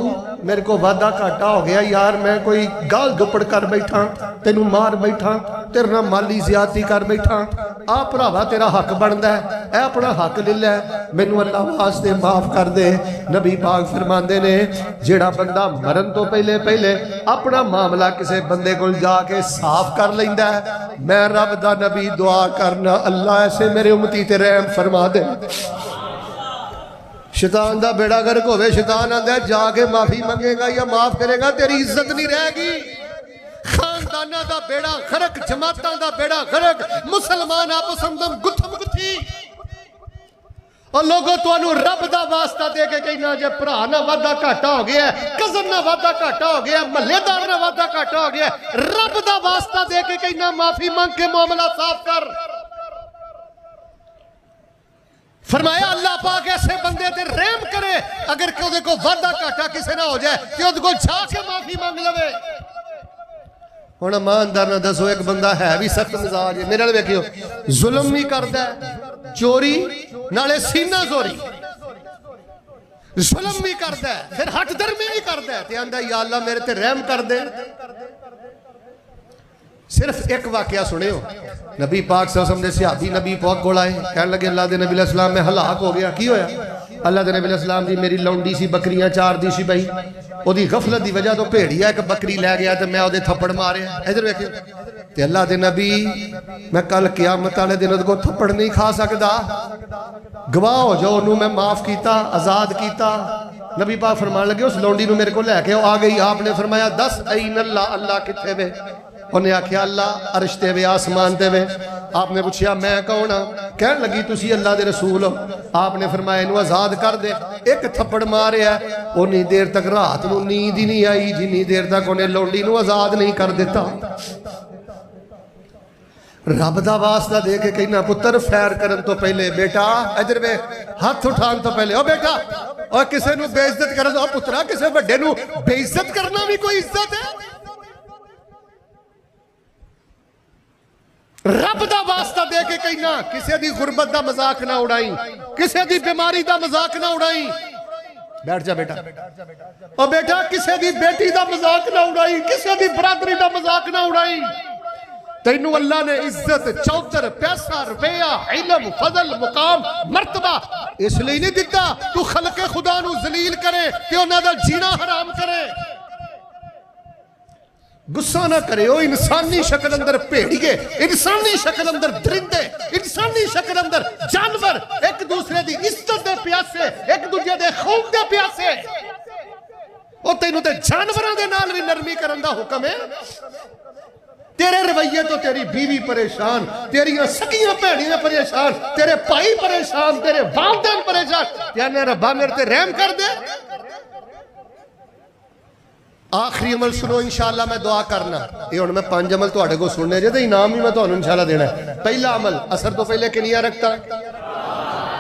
میرے کو وعدہ گھاٹا ہو گیا یار میں کوئی گال گپڑ کر بیٹھا تینوں مار بیٹھا تیرے نال مالی زیادتی کر بیٹھا آ بھراوا تیرا حق بندا ہے اے اپنا حق لے لے مینوں اللہ واسطے معاف کر دے. نبی پاک فرماندے نے جیڑا بندہ مرن تو پہلے اپنا معاملہ کسے بندے کول جا کے صاف کر لیندا ہے میں رب دا نبی دعا کرنا اللہ ایسے میرے امتی تے رحم فرما دے. شیطان دا بیڑا گرک ہوئے شیطان آندہ ہے جا کے معافی منگے گا یا معاف کرے گا تیری عزت نہیں رہے گی. خاندانہ دا بیڑا غرق جماعتاں دا بیڑا غرق مسلمان آپس اندر گتھم گتھی اور لوگوں تو انہوں رب دا واسطہ دے کے کہنا جے پرا نہ وعدہ گھاٹا ہو گیا ہے کزن نہ وعدہ گھاٹا ہو گیا ہے محلے دار نہ وعدہ گھاٹا ہو گیا ہے رب دا واسطہ دے کے کہنا معافی مانگ کے معاملہ صاف کر. فرمایا اللہ پاک ایسے بندے تے رحم کرے اگر کہ کو وعدہ گھاٹا کسے نہ ہو جائے کہ اس کو جا کے معافی مانگ لوے. ہن ایماندار نہ دسو ایک بندہ ہے بھی سخت مزاج ہے میرے نال ویکھیو ظلم بھی کردا ہے چوری نالے سینہ زوری ظلم بھی کردا ہے پھر ہٹ درمی بھی کردا ہے تے آندا یا اللہ میرے تے رحم کر دے. صرف ایک واقعہ سنے ہو نبی پاک صلی اللہ علیہ وسلم دے صحابی نبی پاک کول آئے کہنے لگے اللہ دے نبی علیہ السلام میں ہلاک ہو گیا کی ہویا اللہ دے نبی علیہ السلام دی میری لونڈی سی بکریاں 4 دی سی بھائی او دی غفلت دی وجہ تو بھیڑیا ایک بکری لے گیا تے میں او دے تھپڑ مارے ادھر ویکھو تے اللہ دے نبی میں کل قیامت والے دن اس کو تھپڑ نہیں کھا سکدا گواہ ہو جاؤ انہوں میں معاف کیتا آزاد کیتا. نبی پاک فرمان لگے اس لونڈی نو میرے کو لے کے آ گئی آپ نے فرمایا 10 این اللہ اللہ کتھے وے انہیں آکھیا اللہ عرش تے وے آسمان تے وے. آپ نے پوچھیا میں کون ہاں کہنے لگی تسی اللہ دے رسول ہو. آپ نے فرمایا انہوں آزاد کر دے ایک تھپڑ مارے ہے انہی دیر تک رات نو نیند ہی نہیں آئی جنہی دیر تک انہیں لونڈی نو آزاد نہیں کر دیتا. رب دا واسطہ دے کے کہنا پتر فیر کرن تو پہلے بیٹا ادھر وے ہاتھ اٹھان تو پہلے او بیٹا اور کسے نو بے عزت کرن او پترا کسے بڑے نو بے عزت کرنا بھی کوئی عزت ہے. رب دا واسطہ دے کے کہنا کسے دی غربت دا مذاق نہ اڑائیں کسے دی بیماری دا مذاق نہ اڑائیں. بیٹھ جا بیٹا او بیٹا کسے دی بیٹی دا مذاق نہ اڑائیں کسے دی برادری دا مذاق نہ اڑائیں. تینوں اللہ نے عزت چوتر پیسہ روپیہ علم فضل مقام مرتبہ اس لئے نہیں دیتا تو خلق خدا نو ذلیل کرے کہ انہاں دا جینا حرام کرے. غصہ نہ کرے او انسانی شکل اندر بھیڑیے انسانی شکل اندر درندے انسانی شکل اندر جانور ایک دوسرے دی عزت دے پیاسے ایک دوسرے دے خوف دے پیاسے او تینوں تے جانوراں دے نال بھی نرمی کرن دا حکم ہے. تیرے رویے تو تیری بیوی پریشان تیریاں سکیاں بھینیاں پریشان تیرے بھائی پریشان تیرے والدین پریشان یعنی ربا میرے تے رحم کر دے. آخری عمل سنو انشاءاللہ میں دعا کرنا یہ ہن میں 5 عمل تواڈے کو سننے جے تے انعام ہی میں تانوں انشاءاللہ دینا ہے. پہلا عمل اثر تو پہلے کنیا رکھتا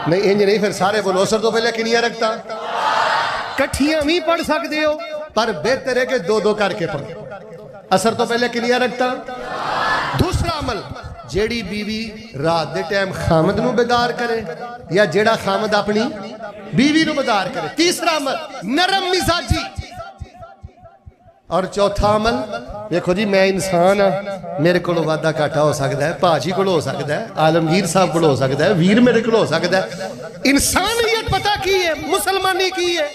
نہیں انج نہیں پھر سارے بولو اثر تو پہلے کنیا رکھتا کٹھیاں بھی پڑھ سکتے ہو پر بہتر ہے کہ 2 کر کے پڑھو. اثر تو پہلے کنیا رکھتا. دوسرا عمل جیڑی بیوی رات دے ٹائم خامد نو بیدار کرے یا جیڑا خامد اپنی بیوی نو بیدار کرے. تیسرا عمل نرم مزاجی. اور چوتھا عمل دیکھو جی میں انسان ہاں میرے کو وعدہ گھاٹا ہو سکتا ہے پاجی کو ہو سکتا ہے عالمگیر صاحب کو ہو سکتا ہے ویر میرے کو ہو سکتا ہے. انسانیت پتہ کی ہے مسلمانی کی ہے.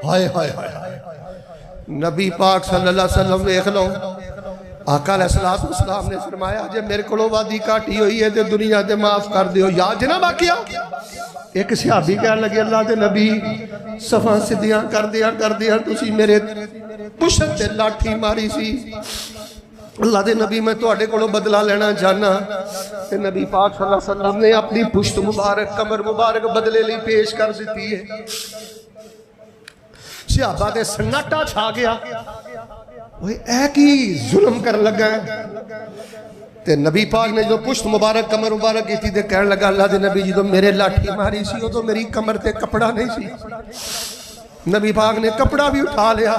ہائے ہائے ہائے نبی پاک صلی اللہ علیہ وسلم دیکھ لو آقا علیہ السلام نے فرمایا جے میرے کو وعدی کاٹی ہوئی ہے تے دنیا تے معاف کر دیو. یاد جناب واقعہ ایک صحابی کہنے لگے اللہ دے نبی صفاں سدیاں کر دیاں تسی میرے پشت تے لاٹھی ماری سی اللہ دے نبی میں تواڈے کولوں بدلہ لینا چاہنا. تے نبی پاک صلی اللہ علیہ وسلم نے اپنی پشت مبارک کمر مبارک بدلے لی پیش کر دیتی ہے. صحابہ دے سناٹا چھا گیا اے کی ظلم کر لگا ہے تے نبی پاک نے جو پشت مبارک کمر مبارک کی تھی تے کہنے لگا اللہ دے نبی جی تو میرے لاٹھی ماری سی وہ تو میری کمر تے کپڑا نہیں سی. نبی پاک نے کپڑا بھی اٹھا لیا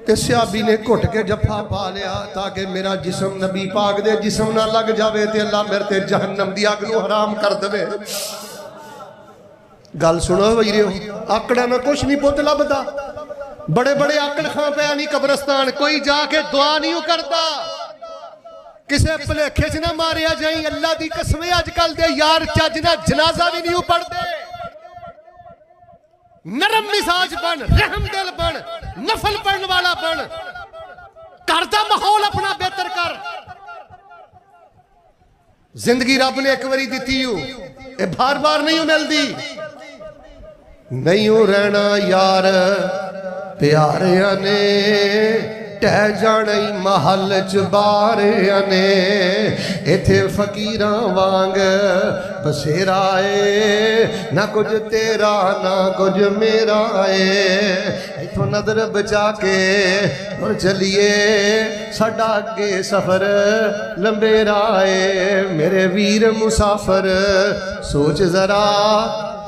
تے صحابی نے گھٹ کے جفا پا لیا تاکہ میرا جسم نبی پاک دے جسم نہ لگ جاوے تے اللہ میرے تے جہنم دی اگ نو حرام کر دے. گل سنو ویریو آکڑا نہ کچھ نہیں پت لبدا بڑے بڑے آکڑ خاں پہ نہیں قبرستان کوئی جا کے دعا نہیں کرتا کسے پلیکھے چ نہ ماریا جائیں اللہ دی قسمیں اج کل دے یار چج نہ جنازہ بھی نہیں پڑھتے. نرم مزاج بن رحم دل بن نفل پڑھن والا بن گھر دا ماحول اپنا بہتر کر. زندگی رب نے ایک واری دتی اے بار بار نہیں ملدی. نہیں رہنا یار پیاریاں نے ٹہ جانے محل چ باریاں نے ایتھے فقیراں وانگ بسیرا اے نہ کچھ تیرا نہ کچھ میرا اے. ایتھوں نظر بچا کے اور چلیے ساڈا اگے سفر لمبیرا اے. میرے ویر مسافر سوچ ذرا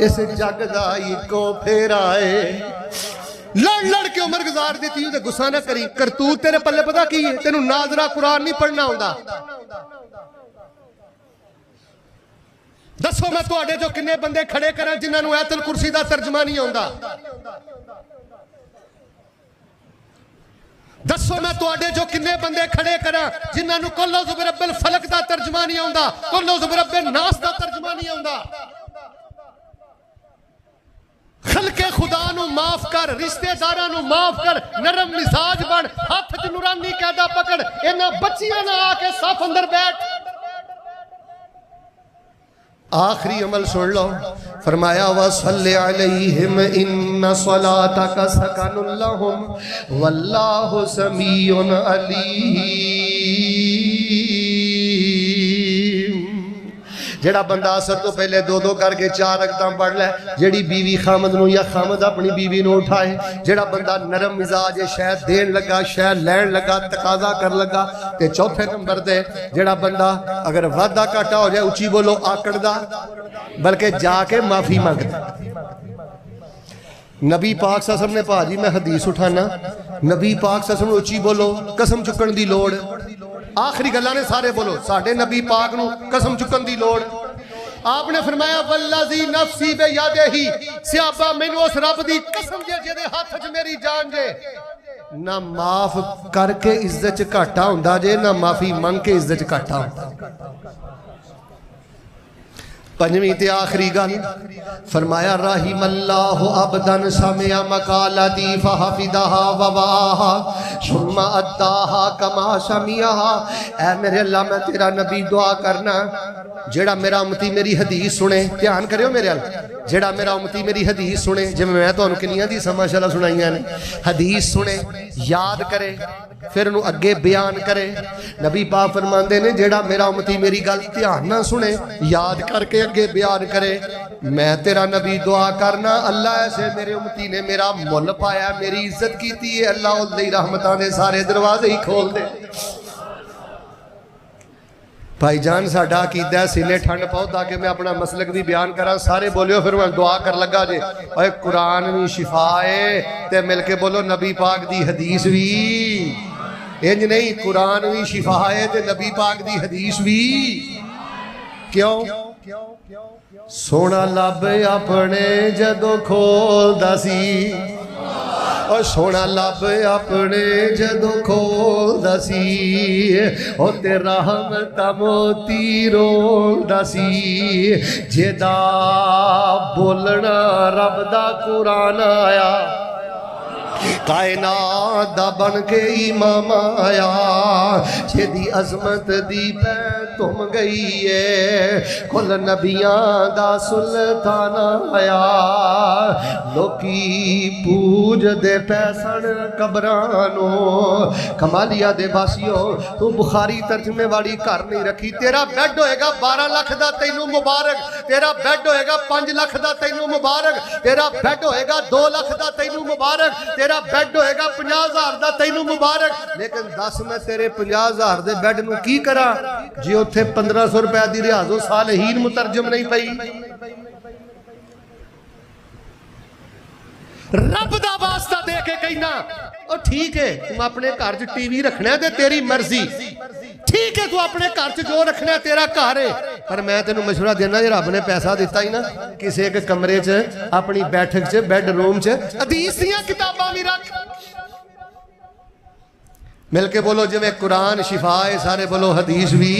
اس جگ دا اکو پھیرا اے. لڑ لڑ کے عمر گزار دیتی ہوں تے غصہ نہ کری. کرتوت تیرے پلے پتہ کی ہے تینوں ناظرہ قرآن نہیں پڑھنا ہوندا. دسو میں تواڈے جو کنے بندے کھڑے کراں جنہاں نوں آیت الکرسی دا ترجمہ نہیں ہوندا. دسو میں تواڈے جو کنے بندے کھڑے کراں جنہاں نوں قل اعوذ برب الفلق دا ترجمہ نہیں ہوندا قل اعوذ برب الناس دا ترجمہ نہیں ہوندا. خلق خدا نو معاف کر رشتے داراں نو معاف کر نرم مزاج بن ہاتھ چ نورانی قاعدہ پکڑ انہاں بچیاں نہ آ کے صف اندر بیٹھ. آخری عمل سن لو فرمایا وَصَلِّ عَلَيْهِمْ إِنَّ صَلَاتَكَ سَكَنٌ لَهُمْ وَاللَّهُ سَمِيعٌ عَلِيمٌ. جڑا بندہ اثر تو پہلے دو دو کر کے 4 رکعتاں پڑھ لے جڑی بیوی خامد نو یا خامد اپنی بیوی نو اٹھائے جڑا بندہ نرم مزاج شاید دین لگا شاید لین لگا تقاضا کر لگا تے چوتھے نمبر دے جڑا بندہ اگر وعدہ کاٹا ہو جائے اچھی بولو آکڑ دا بلکہ جا کے معافی مانگتا. نبی پاک صلی اللہ علیہ وسلم نے پاجی میں حدیث اٹھانا نبی پاک صلی اللہ علیہ وسلم اچھی بولو قسم چکن دی لوڑ آخری گلاں نے سارے بولو ساڈے نبی پاک نو قسم چکن دی لوڑ. آپ نے فرمایا والذی نفسی بیدہ صحابہ مینوں اس رب دی قسم جے دے ہاتھ وچ میری جان جے نہ معاف کر کے عزت چ گھاٹا ہوندا جے نہ معافی منگ کے عزت چ گھاٹا ہوندا. پنجویں تے آخری گل فرمایا رحم اللہ عبدن سمع مقالتی فحفظها وواها ثم اداها کما سمعها. اے میرے اللہ میں تیرا نبی دعا کرنا جیڑا میرا امتی میری حدیث سنے دھیان کریو میرے ال جیڑا میرا امتی میری حدیث سنے جی میں تو کنیاں دی ماشاءاللہ سنائیاں نے حدیث سنے یاد کرے پھر انہوں اگے بیان کرے. نبی پاک فرماندے نے جیڑا میرا امتی میری گل دھیان نہ سنے یاد کر کے اگے بیان کرے میں تیرا نبی دعا کرنا اللہ ایسے میرے امتی نے میرا مل پایا میری عزت کیتی ہے اللہ اللہ رحمتاں دے سارے دروازے ہی کھول دے. بھائی جان ساڈا عقیدہ سینے ٹھنڈ پاؤ تاکہ میں اپنا مسلک بھی بیان کراں سارے بولیو پھر میں دعا کر لگا جے اوے قرآن بھی شفا ہے تے مل کے بولو نبی پاک دی حدیث بھی انج نہیں قرآن بھی شفا ہے تے نبی پاک دی حدیث بھی. کیوں سونا لب اپنے جدو کھول دا سی اور سونا لب اپنے جدو کھول دا سی او تے رحمت موتی رول دا سی جدا بولنا رب دا قرآن آیا کائنات دا بن کے امام آیا جیدی عظمت دی پہ تم گئی ہے کل نبیاں دا سلطان آیا لوکی پوج دے پیسن قبرانو کمالیا دے باسیو تو بخاری ترجمے والی کر نہیں رکھی تیرا بیڈ ہوئے گا 12 لاکھ دا تینوں مبارک تیرا بیڈ ہوئے گا 5 لاکھ دا تینوں مبارک تیرا بیڈ ہوئے گا 2 لاکھ دا تینوں مبارک تیرا بیڈ ہوئے گا 50,000 دا تینوں مبارک لیکن 10 میں تیرے 50,000 घर दे बैड नूं की करा जे उत्थे 1500 रुपए दी रियाज़ो सालहीन मुतरजम नहीं पई। रब दा वास्ता दे के कहना ओ ठीक है तुम अपने घर च टीवी रखना है ते तेरी मर्जी, ठीक है तू अपने घर च जो रखना है तेरा घर है, पर मैं तेनू मशवरा देना जे रब ने पैसा दिता ही ना किसी एक कमरे च अपनी बैठक च बेडरूम च हदीस दियां किताबां भी रख। मिलके बोलो जिवें कुरान शिफा है, सारे बोलो हदीस भी।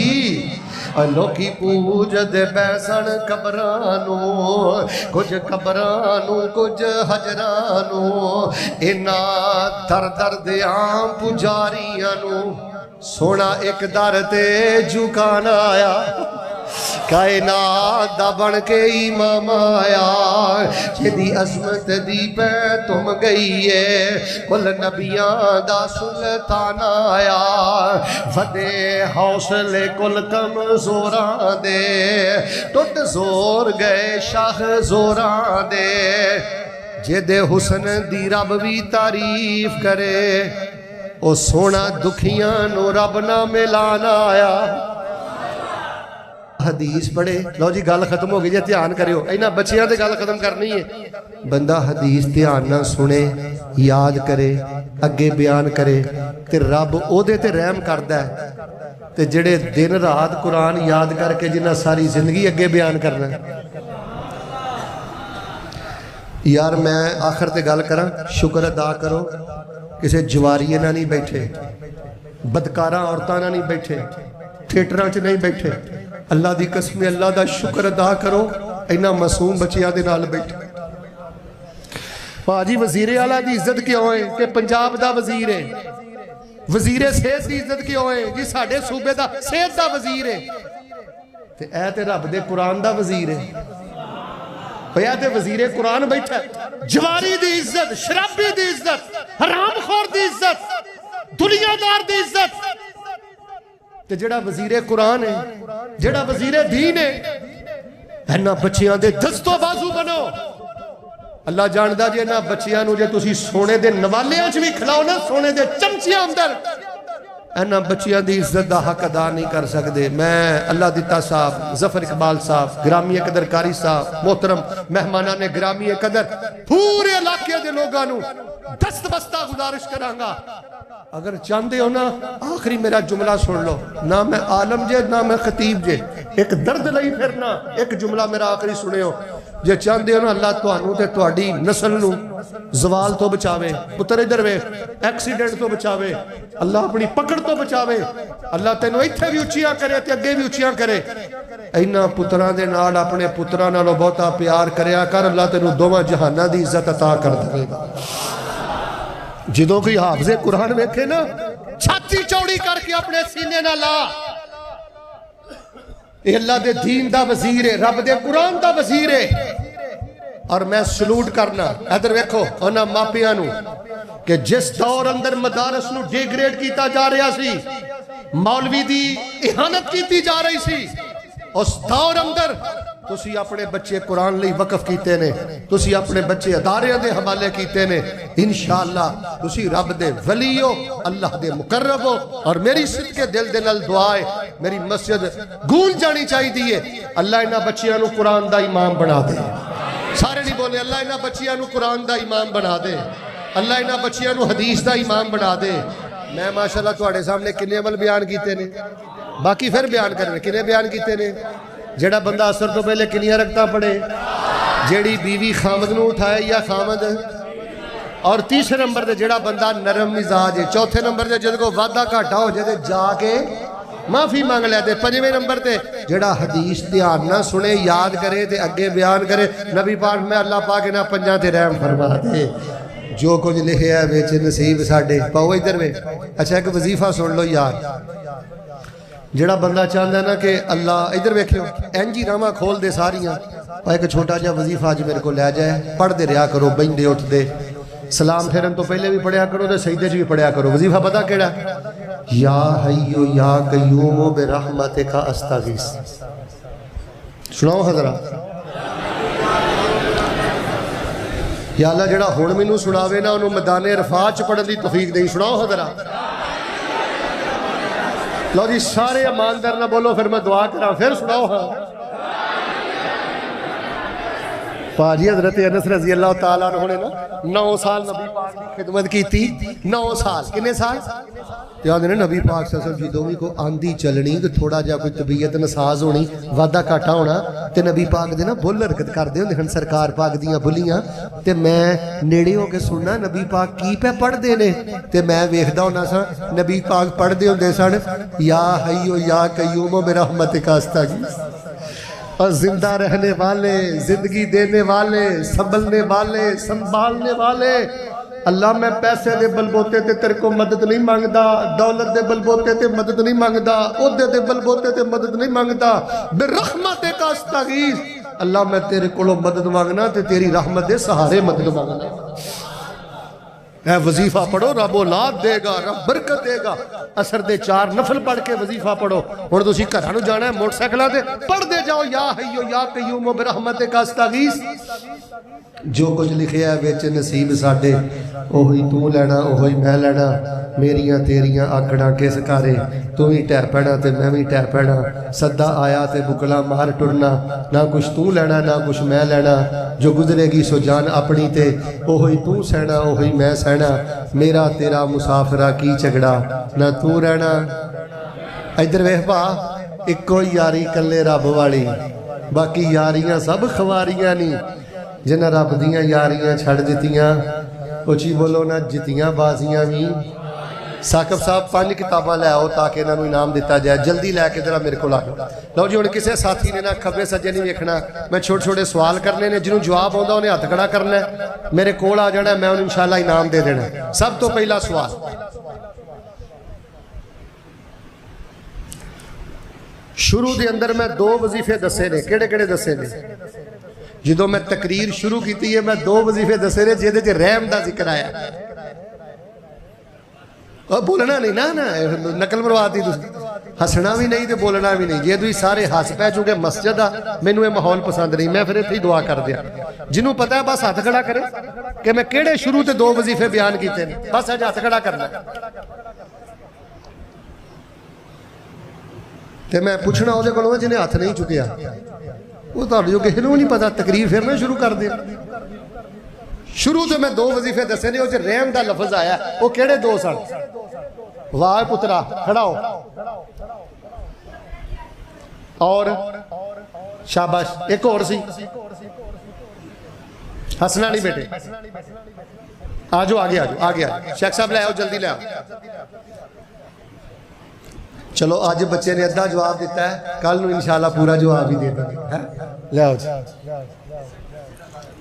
लोकी पूजदे बैसन कबरां नूं, कुछ कबरां नूं कुछ हजरां नूं, इन्हां दर दर दे आम पुजारियां नूं सोना एक दर ते झुकाना आया, कायनात दा बन के इमाम आया, जिदी अजमत दी पै तुम गई है, कुल नबियां दा सुल्तान आया, वडे हौसले कुल कमजोरां दे, टुट जोर गए शाह जोरां दे, जिदे हुसन दी रब भी तारीफ करे, ओ सोना दुखियां नू रब ना मिलाना आया। हदीस पढ़े लो जी, गल खत्म हो गई जी, ध्यान करियो, इन्हां बच्चियां ते गल खत्म करनी है। बंदा हदीस ध्यान ना सुने, याद करे, अगे बयान करे ते रब ओदे ते रहम करदा है, ते जेड़े दिन रात कुरान याद करके जिन्हां सारी जिंदगी अगे बयान करना। यार मैं आखिर ते गल करां, शुक्र अदा करो किसी जवारीए ना नहीं बैठे, बदकारा औरतां ना नहीं बैठे, थिएटरां च नहीं बैठे, अल्लाह दी कसम अल्लाह दा शुक्र अदा करो इन्हां मासूम बच्चियां दे नाल बैठे। भाजी वजीरे आला दी इज्जत क्यों है कि पंजाब दा वजीर है, वजीरे सेहत की इज्जत क्यों है जी साडे सूबे दा सेहत दा वजीर है, ते ऐ ते रब दे कुरान दा वजीर है, भैया ते वजीरे कुरान बैठा। जवारी दी इज्जत, शराबी दी इज्जत, हरामखोर दी इज्जत, दुनियादार दी इज्जत, ते जेड़ा वजीरे कुरान है, जेड़ा वजीरे दीन है, इन्हां बच्चियां दे दस्तो बाजू बनो। अल्लाह जानदा जे इन्हां बच्चियां नूं जे तुसीं सोने दे नवालियां च भी खिलाओ ना, सोने दे चमचियां अंदर, इन्हां बच्चियां दी इज्जत दा हक अदा नहीं कर सकते। मैं अल्लाह दिता साहब, जफर इकबाल साहब, ग्रामीय कदर कारी साहब, मोहतरम मेहमाना ने ग्रामीय कदर, पूरे इलाके दे लोगां नूं दस्त बस्ता गुजारिश करांगा, अगर चाहते हो ना आखिरी मेरा जुमला सुन लो, ना मैं आलम जे ना मैं खतीब जे, एक दर्द लई फिरना, एक जुमला मेरा आखिरी सुनियो, जे चाहते हो ना अल्लाह तुहानू ते तुहाडी नस्ल नू जवाल तो बचावे, पुत्र इधर वे, एक्सीडेंट तो बचावे, अल्लाह अपनी पकड़ तो बचावे, अल्लाह तेनू इत्थे भी उच्चियां करे ते अगे भी उच्चियां करे, इन्हां पुत्रां दे नाल अपने पुत्रां नालों बहुता प्यार करया कर, अल्लाह तेनू दोवां जहानां दी इज्जत अता कर देवेगा। जदों कोई हाफिज़े कुरान वेखे ना, छाती चौड़ी करके अपने सीने ना ला, ये अल्लाह दे दीन दा वजीर है, रब दे कुरान दा वजीर है। और मैं सलूट करना इधर वेखो उन्हां मापियां नूं कि जिस दौर अंदर मदारस नूं डिग्रेड किया जा रहा सी, मौलवी दी इहानत की जा रही सी, उस दौर अंदर तुसी अपने बच्चे कुरान लई वकफ कीते ने, तुसी अपने बच्चे अदारियां दे हवाले कीते ने, इंशाअल्लाह तुसी रब दे वली हो, अल्लाह दे मुकर्रब हो। और मेरी सिद्के दिल दे नाल दुआ है, मेरी मस्जिद गूंज जानी चाहिए, अल्लाह इन्हां बच्चियां नूं कुरान दा इमाम बना दे। सारे नहीं बोले अल्लाह इन्हां बच्चियां नूं कुरान दा इमाम बना दे, अल्लाह इन्हां बच्चियां नूं हदीस दा इमाम बना दे। मैं माशाअल्लाह तुहाडे सामने किन्ने अमल बयान कीते ने, बाकी फिर बयान करने किन्ने बयान कीते ने। जेड़ा बंदा असर तो पहले किनिया रखता पड़े, जेड़ी बीवी खामद नूं उठाए या खामद, और तीसरे नंबर ते जेड़ा बंदा नरम मिजाज है, चौथे नंबर ते जिहदे को वादा घाटा हो जाए जाके माफी मांग लै दे, पंजवें नंबर ते जेड़ा हदीस ध्यान ना सुने, याद करे ते अगे बयान करे। नबी पाक में अल्लाह पाक इन्हां पंजां ते रहम फरमा दे, जो कुछ लिखिया विच नसीब साडे पाओ इधर वे। अच्छा एक वजीफा सुन लो यार, जेड़ा बंदा चाहता ना कि अल्लाह इधर वेखियो इंज ही रावां खोल दे सारियां, एक छोटा जिहा वजीफा अज मेरे को लै जाए, पढ़ते रहा करो, बहिंदे उठते, सलाम फेरन तो पहले भी पढ़िया करो, तो सजदे च भी पढ़िया करो। वजीफा पता केड़ा, या हय्यो या कय्यूम बिरहमतिका अस्तगीस। सुनाओ हजरा, या अल्लाह जेड़ा हुण मैनू सुनावे ना, उन्होंने मैदाने रफात च पढ़न की तौफीक देई। सुनाओ हजरा, लो जी सारे ईमानदार ना बोलो फिर मैं दुआ करा फिर सुनाओ। हाँ पाजी हजरत अनस रजी अल्लाह तआला अन्हु ने ना 9 साल नबी पाक की खिदमत की थी। 9 साल कितने साल याद ने नबी पाक सल्लल्लाहु अलैहि वसल्लम को आंधी चलनी तो थोड़ा जा कोई तबीयत नसाज होनी वादा घाटा होना तो नबी पाक दे ना बुल हरकत करते होंदे हन सरकार पाक दियां बुलियां ते मैं नेड़े हो के सुनना नबी पाक की पे पढ़ते ने ते मैं वेखदा होना सा नबी पाक पढ़ते होंदे सन या हय्यो या कय्यूम बिरहमतिका अस्तगीस और जिंदा रहने वाले जिंदगी देने वाले संभलने वाले संभालने वाले अल्लाह मैं पैसे दे बलबोते ते तेरे को मदद नहीं मांगदा दौलत दे बलबोते ते मदद नहीं मांगदा ओहदे दे बलबोते ते मदद नहीं मांगदा बिरहमतिका अस्तगीस अल्लाह मैं तेरे कोलों मदद मांगना ते तेरी रहमत दे सहारे मदद मांगना। है वजीफा पढ़ो रब औलाद देगा रब बरकत देगा। असर दे 4 नफल पढ़ के वजीफा पढ़ो। हुण तुसीं घरां नूं जाना है मोटरसाइकिलां ते पढ़दे जाओ या हय्यो या कय्यूम बिरहमतिका अस्तगीस। जो कुछ लिखिया विच नसीब साडे ओही तू लैना ओही मैं लैना मेरियां तेरियां आकड़ां किस कारे तू भी ढह पैना ते मैं भी ढह पैना सदा आया ते बुकला मार टुरना ना कुछ तू लैना ना कुछ मैं लैना जो गुजरेगी सो जान अपनी ते ओही तू सहना ओही मैं सहना मेरा तेरा मुसाफरा की झगड़ा ना तू रहना। इधर वेख भा इको यारी कल्ले रब वाली बाकी यारियां सब खवारियां नहीं जिन्हें रब दियां यारियां छड़ दित्तियां उची बोलो ना जितियां बाजियां भी। साकब साहब 5 किताबां लै आओ ताकि इन्हों इनाम दिता जाए जल्दी लैके जरा मेरे को आ लो जी। हुण किसी साथी ने ना खब्बे सज्जे नहीं वेखना मैं छोटे छोटे सवाल करने ने जिन्होंने जवाब आउंदा उन्हें हत्थ खड़ा करना है मेरे कोल आ जाना मैं उन्हें इंशाअल्लाह इनाम दे देना। सब तो पहला सवाल शुरू के अंदर मैं 2 वजीफे दसे ने किहड़े किहड़े दसे ने जो मैं तकरीर शुरू की है मैं 2 वजीफे दसे ने जिहदे च रहम का जिक्र आया। बोलना नहीं ना ना नकल मरवाती हसना भी नहीं तो बोलना भी नहीं। जे तुम सारे हस पै चुके मस्जिद आ मैनू ये माहौल पसंद नहीं मैं फिर इत्थे ही दुआ कर दिया। जिन्हों पता है बस हाथ खड़ा करे कि मैं किहड़े शुरू ते 2 वजीफे बयान किए बस अज हाथ खड़ा करना ते मैं पूछना वो को जिन्हें हाथ नहीं चुकया वो तो किसी को नहीं पता तकरीर फिर ना शुरू कर दे। शुरू तो मैं 2 वजीफे दसे ने रहम का लफज आया वो केड़े 2 सन। वाह पुत्रा खड़ा हो और शाबाश एक और सी हसना नहीं बेटे आ जाओ आगे आ जाओ आगे आ शेख साहब ले आओ जल्दी ले आओ। चलो अज बच्चे ने अद्धा जवाब दिता है कल नूं इंशाअल्लाह पूरा जवाब ही दे देंगे। ले आओ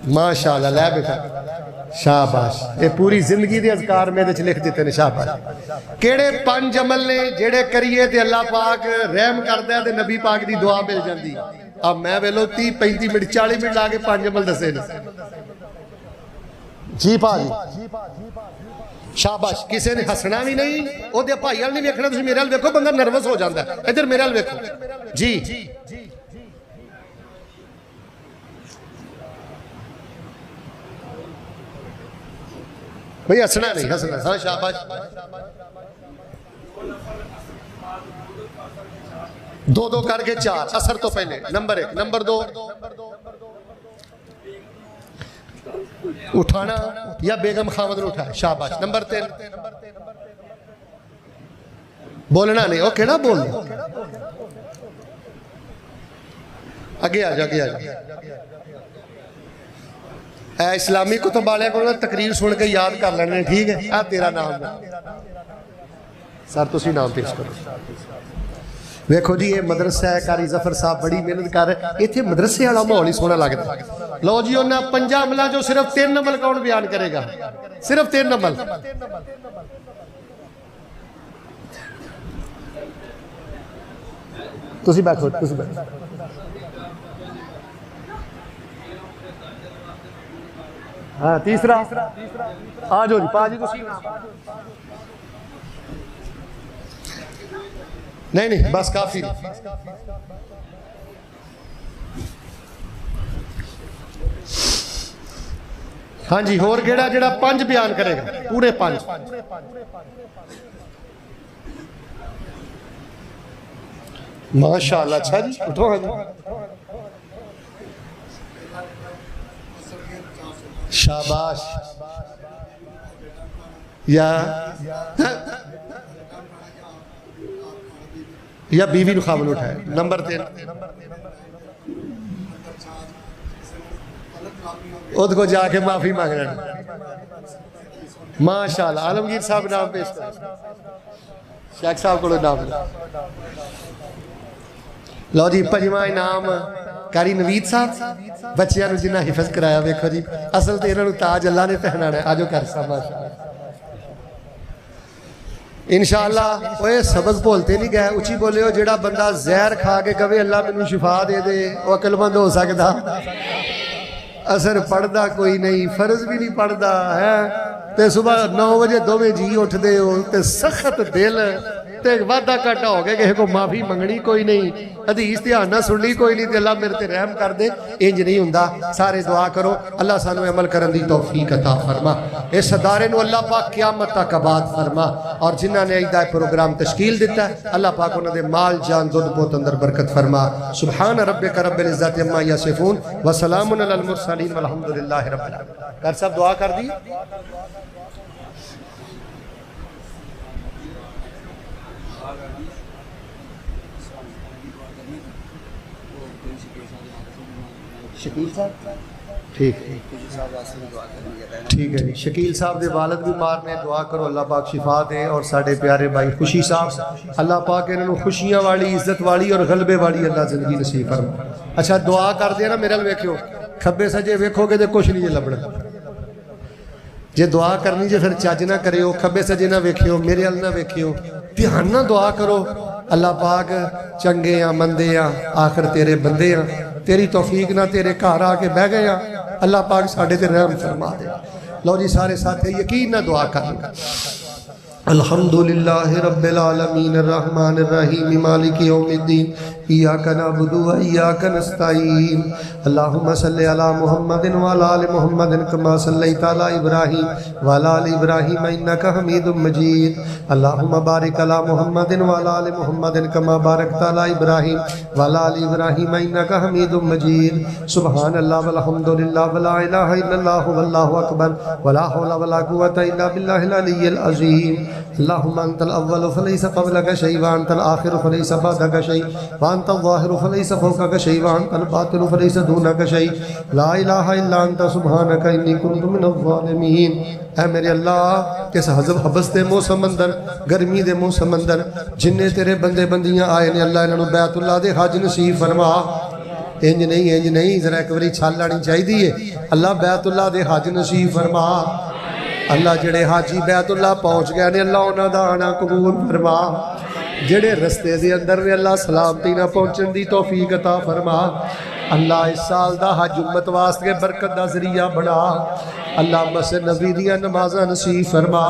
माशाअल्लाह लै बेटा शाबाश ये पूरी जिंदगी के अज़कार मेरे च लिख दिते ने शाबाश। केड़े 5 अमल ने जेड़े करिए ते अल्लाह पाक रहम करदा है ते नबी पाक दी दुआ मिल जाती। अब मैं वेलो 30-35 मिनट 40 मिनट ला के 5 अमल दसे ने जी भाजी शाबाश। किसी ने हसना भी नहीं ओदे भाई वाल नहीं वेखना तुसीं मेरे वाल वेखो बंदा नर्वस हो जाता है। इधर मेरे वाल वेखो जी भाई हसना नहीं हसना हाँ शाबाश। 2-2 करके 4 असर तो पहले नंबर 1 नंबर 2 उठाना या बेगम खामद ने उठाया शाबाश। नंबर 3 बोलना नहीं वो केड़ा बोल आगे आ जा आगे आ जा। इस्लामी कुतुब वाले को तकरीर सुन के याद कर लेने ठीक है। आ तेरा नाम सर तुसी नाम पेश करो। वेखो जी ये मदरसा है कारी जफर साहब बड़ी मेहनत कर रहे इतने मदरसे वाला माहौल ही सोहना लगता। लो जी उन्हें 5 अमलों जो सिर्फ 3 अमल कौन बयान करेगा सिर्फ 3 अमल। तुसी बैठो तुसी बैठो हाँ तीसरा आ जाओ जी पाजी तुसी नहीं नहीं बस काफी हाँ जी होर केड़ा जेड़ा 5 बयान करेगा पूरे 5 ماشاءاللہ اچھا جی اٹھو ہاں جی شاباش یا بیوی نو خواب اٹھائے نمبر 3 خود کو جا کے معافی مانگنا ماشاءاللہ عالمگیر صاحب نام پیش کر شیخ صاحب کو نام لو جی پنجواں انعام کاری نوید صاحب بچیاں نو جنہ حفظ کرایا ویکھو جی اصل تے انہاں نو تاج اللہ نے پہنانا ہے آجو کر صاحب ماشاءاللہ انشاءاللہ وہ سبق بولتے نہیں گئے اچھی بولے ہو جڑا بندہ زہر کھا کے کہے اللہ میں شفا دے دے وہ عقل مند ہو سکتا اثر پڑھدا کوئی نہیں فرض بھی نہیں پڑھدا ہے تے صبح 9 بجے دوویں جی اٹھ دے ہو تے سخت دل تے وعدہ کٹا ہو گیا کہ کو معافی منگنی کوئی نہیں حدیث دھیان نہ سننی کوئی نہیں تے اللہ میرے تے رحم کر دے انج نہیں ہوندا سارے دعا کرو اللہ سانو عمل کرن دی توفیق عطا فرما اس ادارے نو اللہ پاک قیامت تک آباد فرما اور جنہاں نے اجدا پروگرام تشکیل دیتا ہے اللہ پاک انہاں دے مال جان دودھ پوت اندر برکت فرما سبحان ربک رب العزت عما یصفون وسلام علی المرسلین والحمد للہ رب العالمین کر صاحب دعا کر دی شکیل صاحب ٹھیک ٹھیک ہے جی شکیل صاحب دے والد بیمار نے دعا کرو اللہ پاک شفا دے اور ساڑھے پیارے بھائی خوشی صاحب اللہ پاک انہوں خوشیاں والی عزت والی اور غلبے والی اللہ زندگی نصیب فرما اچھا دعا کر دیا نا میرے ویکھو کھبے سجے ویکھو گے تو کچھ نہیں لبنا جے دعا کرنی جے پھر چاج نہ کرے ہو کھبے سجے نہ ویکھو میرے ال نہ ویکھو دھیان نہ دعا کرو اللہ پاک چنگے ہیں مندے ہیں آخر تیرے بندے ہیں تیری توفیق نہ تیرے گھر آ کے بہ گئے ہیں اللہ پاک ساڑھے تے رحم فرما دے لو جی سارے ساتھ یقین نہ دعا کرنا الحمدللہ رب العالمین الرحمن الرحیم مالک یوم الدین ایاک نعبد و ایاک نستعین اللہم صلی علی محمد وعلی آل محمد کما صلیت علی ابراہیم وعلی آل ابراہیم انکا حمید مجید اللہم بارک علی محمد وعلی آل محمد کما بارکت علی ابراہیم وعلی آل ابراہیم انکا حمید مجید سبحان اللہ والحمدللہ ولا الہ الا اللہ واللہ اکبر ولا حول ولا قوة الا باللہ العلی العظیم اللہم انت الاول فلیس قبلک شیء وانت الآخر فلیس بعدک شیء وانت الظاہر فلیس فوقک شیء وانت الباطن فلیس دونک شیء لا الہ الا انت سبحانک انی کنت من الظالمین اے میرے اللہ اس حضب حبس دے موسم اندر گرمی دے موسم اندر جننے تیرے بندے بندیاں آئے نے اللہ انہوں بیت اللہ دے حج نصیب فرما انج نہیں ذرا ایک باری چھال لانی چاہی دیئے اللہ بیت اللہ دے حج نصیب فرما اللہ جڑے حاجی بیت اللہ پہنچ گئے نے اللہ انہاں دا آنا قبول فرما جڑے رستے دے اندر نے اللہ سلامتی نہ پہنچن دی توفیق عطا فرما اللہ اس سال دا حج امت واسطے برکت دا ذریعہ بنا اللہ مسجد نبی دیاں نمازاں نصیب فرما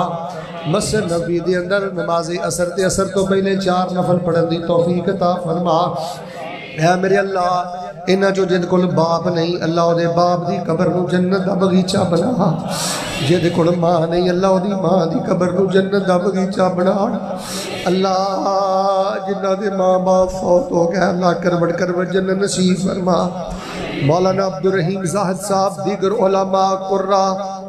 مسجد نبی دے اندر نماز اثر تے اثر تو پہلے 4 نفل پڑھن دی توفیق عطا فرما اے میرے اللہ انہاں جو جن کول باپ نہیں اللہ دے باپ دی قبر نو جنت دا بغیچہ بنا جن کول ماں نہیں اللہ دی ماں دی قبر نو جنت دا بغیچہ بنا اللہ جنہ دے ماں باپ فوت ہو گئے اللہ کروڑ جنت نصیب فرما مولانا عبدالرحیم زاہد صاحب دیگر علماء قرہ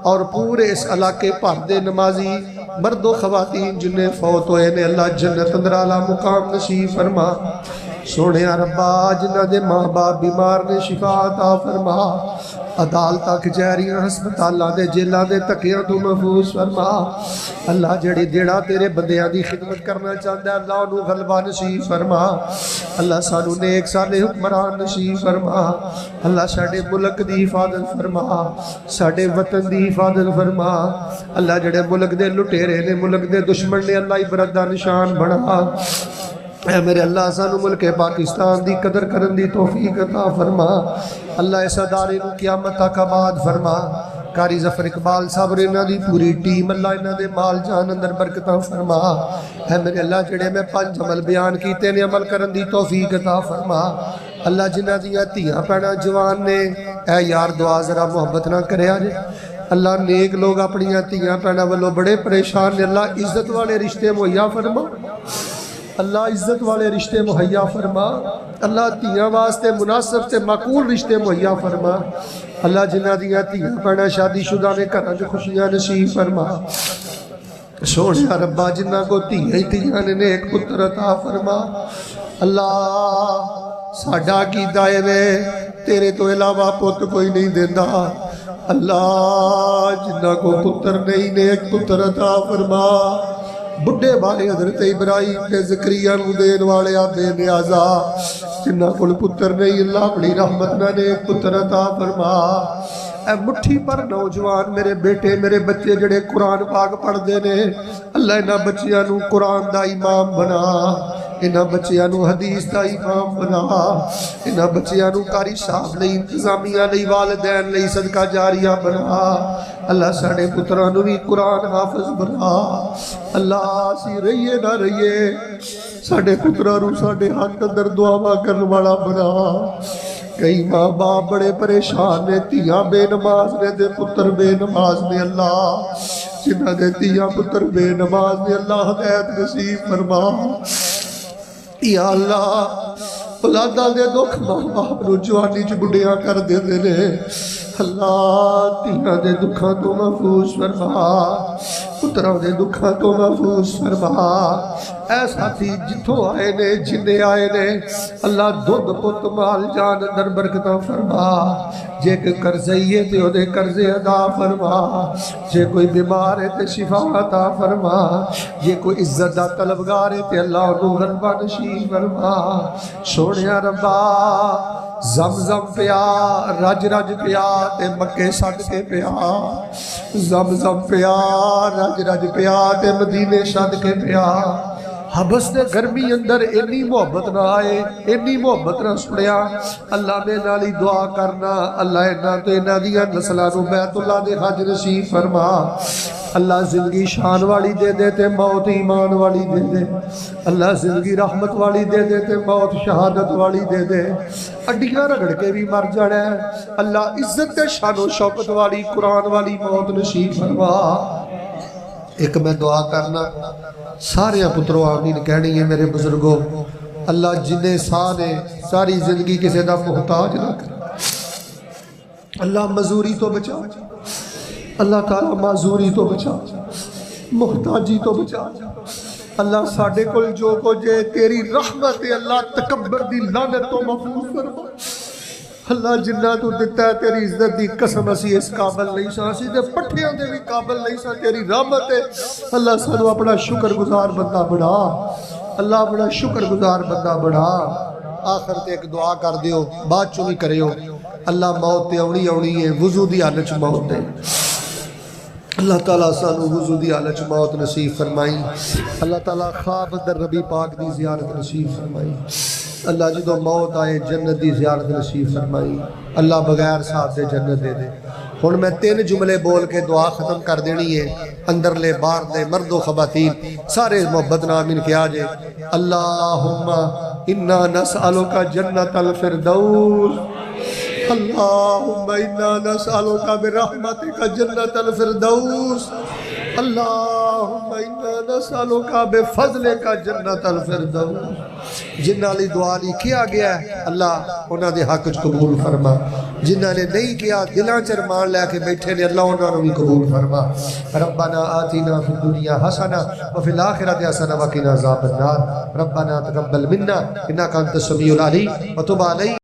اور پورے اس علاقے پر دے نمازی مرد و خواتین جنہیں فوت ہوئے نے اللہ جنت اندر اعلیٰ مقام نصیب فرما سونے ربا جنہ دے ماں باپ بیمار نے شفا عطا فرما عدالتہ کچہریاں ہسپتالاں دے جیلاں دے تکیاں تو محفوظ فرما اللہ جڑی دیڑا تیرے بندیاں دی خدمت کرنا چاہتا ہے اللہ انہوں غلبہ نصیب فرما اللہ سانو نیک صالح حکمران نصیب فرما اللہ ساڑے ملک دی حفاظت فرما ساڑے وطن دی حفاظت فرما اللہ جڑے ملک دے لٹیرے نے ملک دے دشمن نے اللہ عبرت دا نشان بنا اے میرے اللہ سانو ملک پاکستان دی قدر کرن دی توفیق عطا فرما اللہ اس ادارے نو قیامت تک آباد فرما قاری ظفر اقبال صاحب انہاں دی پوری ٹیم اللہ انہاں دے مال جان اندر برکتاں فرما اے میرے اللہ جڑے میں 5 عمل بیان کیتے نے عمل کرن دی توفیق عطا فرما اللہ جنہاں دیاں تیاں پینا جوان نے اے یار دعا ذرا محبت نہ کریا جے اللہ نیک لوگ اپنی تیاں پینا والوں بڑے پریشان نے اللہ عزت والے رشتے مہیا فرما اللہ عزت والے رشتے مہیا فرما، اللہ دھیاں واسطے مناسب تے معقول رشتے مہیا فرما، اللہ جنہ دیاں دھیاں بھیڑاں شادی شدہ نے گھراں وچ خوشیاں نصیب فرما، سونے ربا جنہ کو دھیاں نے نیک پتر عطا فرما۔ اللہ ساڈا عقیدہ ہے تیرے تو علاوہ پت کوئی نہیں دیندا، اللہ جنہ کو پتر نہیں نیک پتر عطا فرما۔ بڑھے بارے حضرت ابراہیم نے زکریا نو دین والے بے نیازا جنہ کول پتر نہیں، اللہ اپنی رحمت نہ نیک پتر عطا فرما۔ اے مٹھی پر نوجوان میرے بیٹے میرے بچے جڑے قرآن پاک پڑھ دے نے، اللہ انہاں بچیاں نو قرآن دا امام بنا، انہاں بچیاں نو حدیث دا امام بنا، انہاں بچیاں نو قاری صاحب لئی انتظامیہ لئی والدین لئی صدقہ جاریہ بنا، اللہ ساڑے پتران نو بھی قرآن حافظ بنا، اللہ اسی رہیے نہ رہیے ساڑے پتران نو ساڑے حق اندر دعا کرنے والا بنا۔ کئی ماں باپ بڑے پریشان نے، تیاں بے نماز نے دے پتر بے نماز نے، اللہ جنہ دے تیاں پتر بے نماز نے اللہ ہدایت نصیب فرما۔ یا اللہ اولاداں دے دکھ ماں باپ نو جوانی چ بڑھیاں کر دے نے، اللہ تیاں دے دکھاں تو محفوظ فرما، پتراں دے دکھاں تو محفوظ فرما۔ اے ساتھی جتھوں آئے نے جنے آئے نے، اللہ دودھ پت مال جان اندر برکتاں فرما، جے کوئی قرضی ہے تے اودے قرضے ادا فرما، جے کوئی بیمار ہے تے شفا عطا فرما، جے کوئی عزت دا طلبگار ہے تے اللہ انہوں غلبہ نصیب فرما۔ سونیا ربا زمزم پیا رج رج پیا تے مکے سٹ کے پیا، زمزم پیا رج رج پیا تے مدینے سٹ کے پیا، حبس نے گرمی اندر انی محبت نہ آئے، انی محبت نہ سنیا، اللہ میں نالی دعا کرنا، اللہ اینا تو اینا دیا نسلانو بیت اللہ دے حج نصیب فرما، اللہ زندگی شان والی دے دے تے موت ایمان والی دے دے، اللہ زندگی رحمت والی دے دے تے موت شہادت والی دے دے، اڈیاں رگڑ کے بھی مر جانا ہے، اللہ عزت تے شان و شوکت والی قرآن والی موت نصیب فرما۔ ایک میں دعا کرنا سارے پتروں آمین کہنی ہے میرے بزرگوں، اللہ جنہیں ساں نے ساری زندگی کسی دا محتاج نہ کر، اللہ مزوری تو بچا، اللہ تعالیٰ معذوری تو بچا، محتاجی تو بچا، اللہ ساڑھے کل جو کو جے تیری رحمت اللہ تکبر دی لعنت تو محفوظ فرما، اللہ جنہ تو دیتا ہے تیری عزت دی قسم اسی اس قابل نہیں سا، اسی دے پٹھیاں دے بھی قابل نہیں سا، تیری رحمت ہے اللہ سانو اپنا شکر گزار بندہ بڑھا، اللہ اپنا شکر گزار بندہ بڑھا۔ آخر تے ایک دعا کر دیو بات چوی کریو، اللہ موت تے اونی اونی ہے، وضو دی حالت موت ہے، اللہ تعالیٰ سانو وضو دی حالت موت نصیب فرمائی، اللہ تعالیٰ خواب در ربی پاک دی زیارت نصیب فرمائی، اللہ جدو موت آئے جنت دی زیارت نصیب فرمائی، اللہ بغیر ساتھ دے جنت دے دے۔ ہن میں 3 جملے بول کے دعا ختم کر دینی ہے، اندر لے باہر دے مرد و خواتین سارے محبت نامین کیا جے۔ اللہم انا نسألک جنت الفردوس، اللہم انا نسألک برحمتک جنت الفردوس، اللہم انا نسألک بفضلک جنت الفردوس۔ جنہ علی دعا لی کیا گیا ہے اللہ انہاں دے حق قبول فرما، جنہ نے نہیں کیا دلان چرمان لے کے بیٹھے نے اللہ انہاں نے بھی قبول فرما۔ ربنا آتنا فی الدنیا حسنہ وفی الآخرۃ حسنہ وقنا عذاب النار، ربنا تقبل منا انک انت السمیع العلیم وتب علینا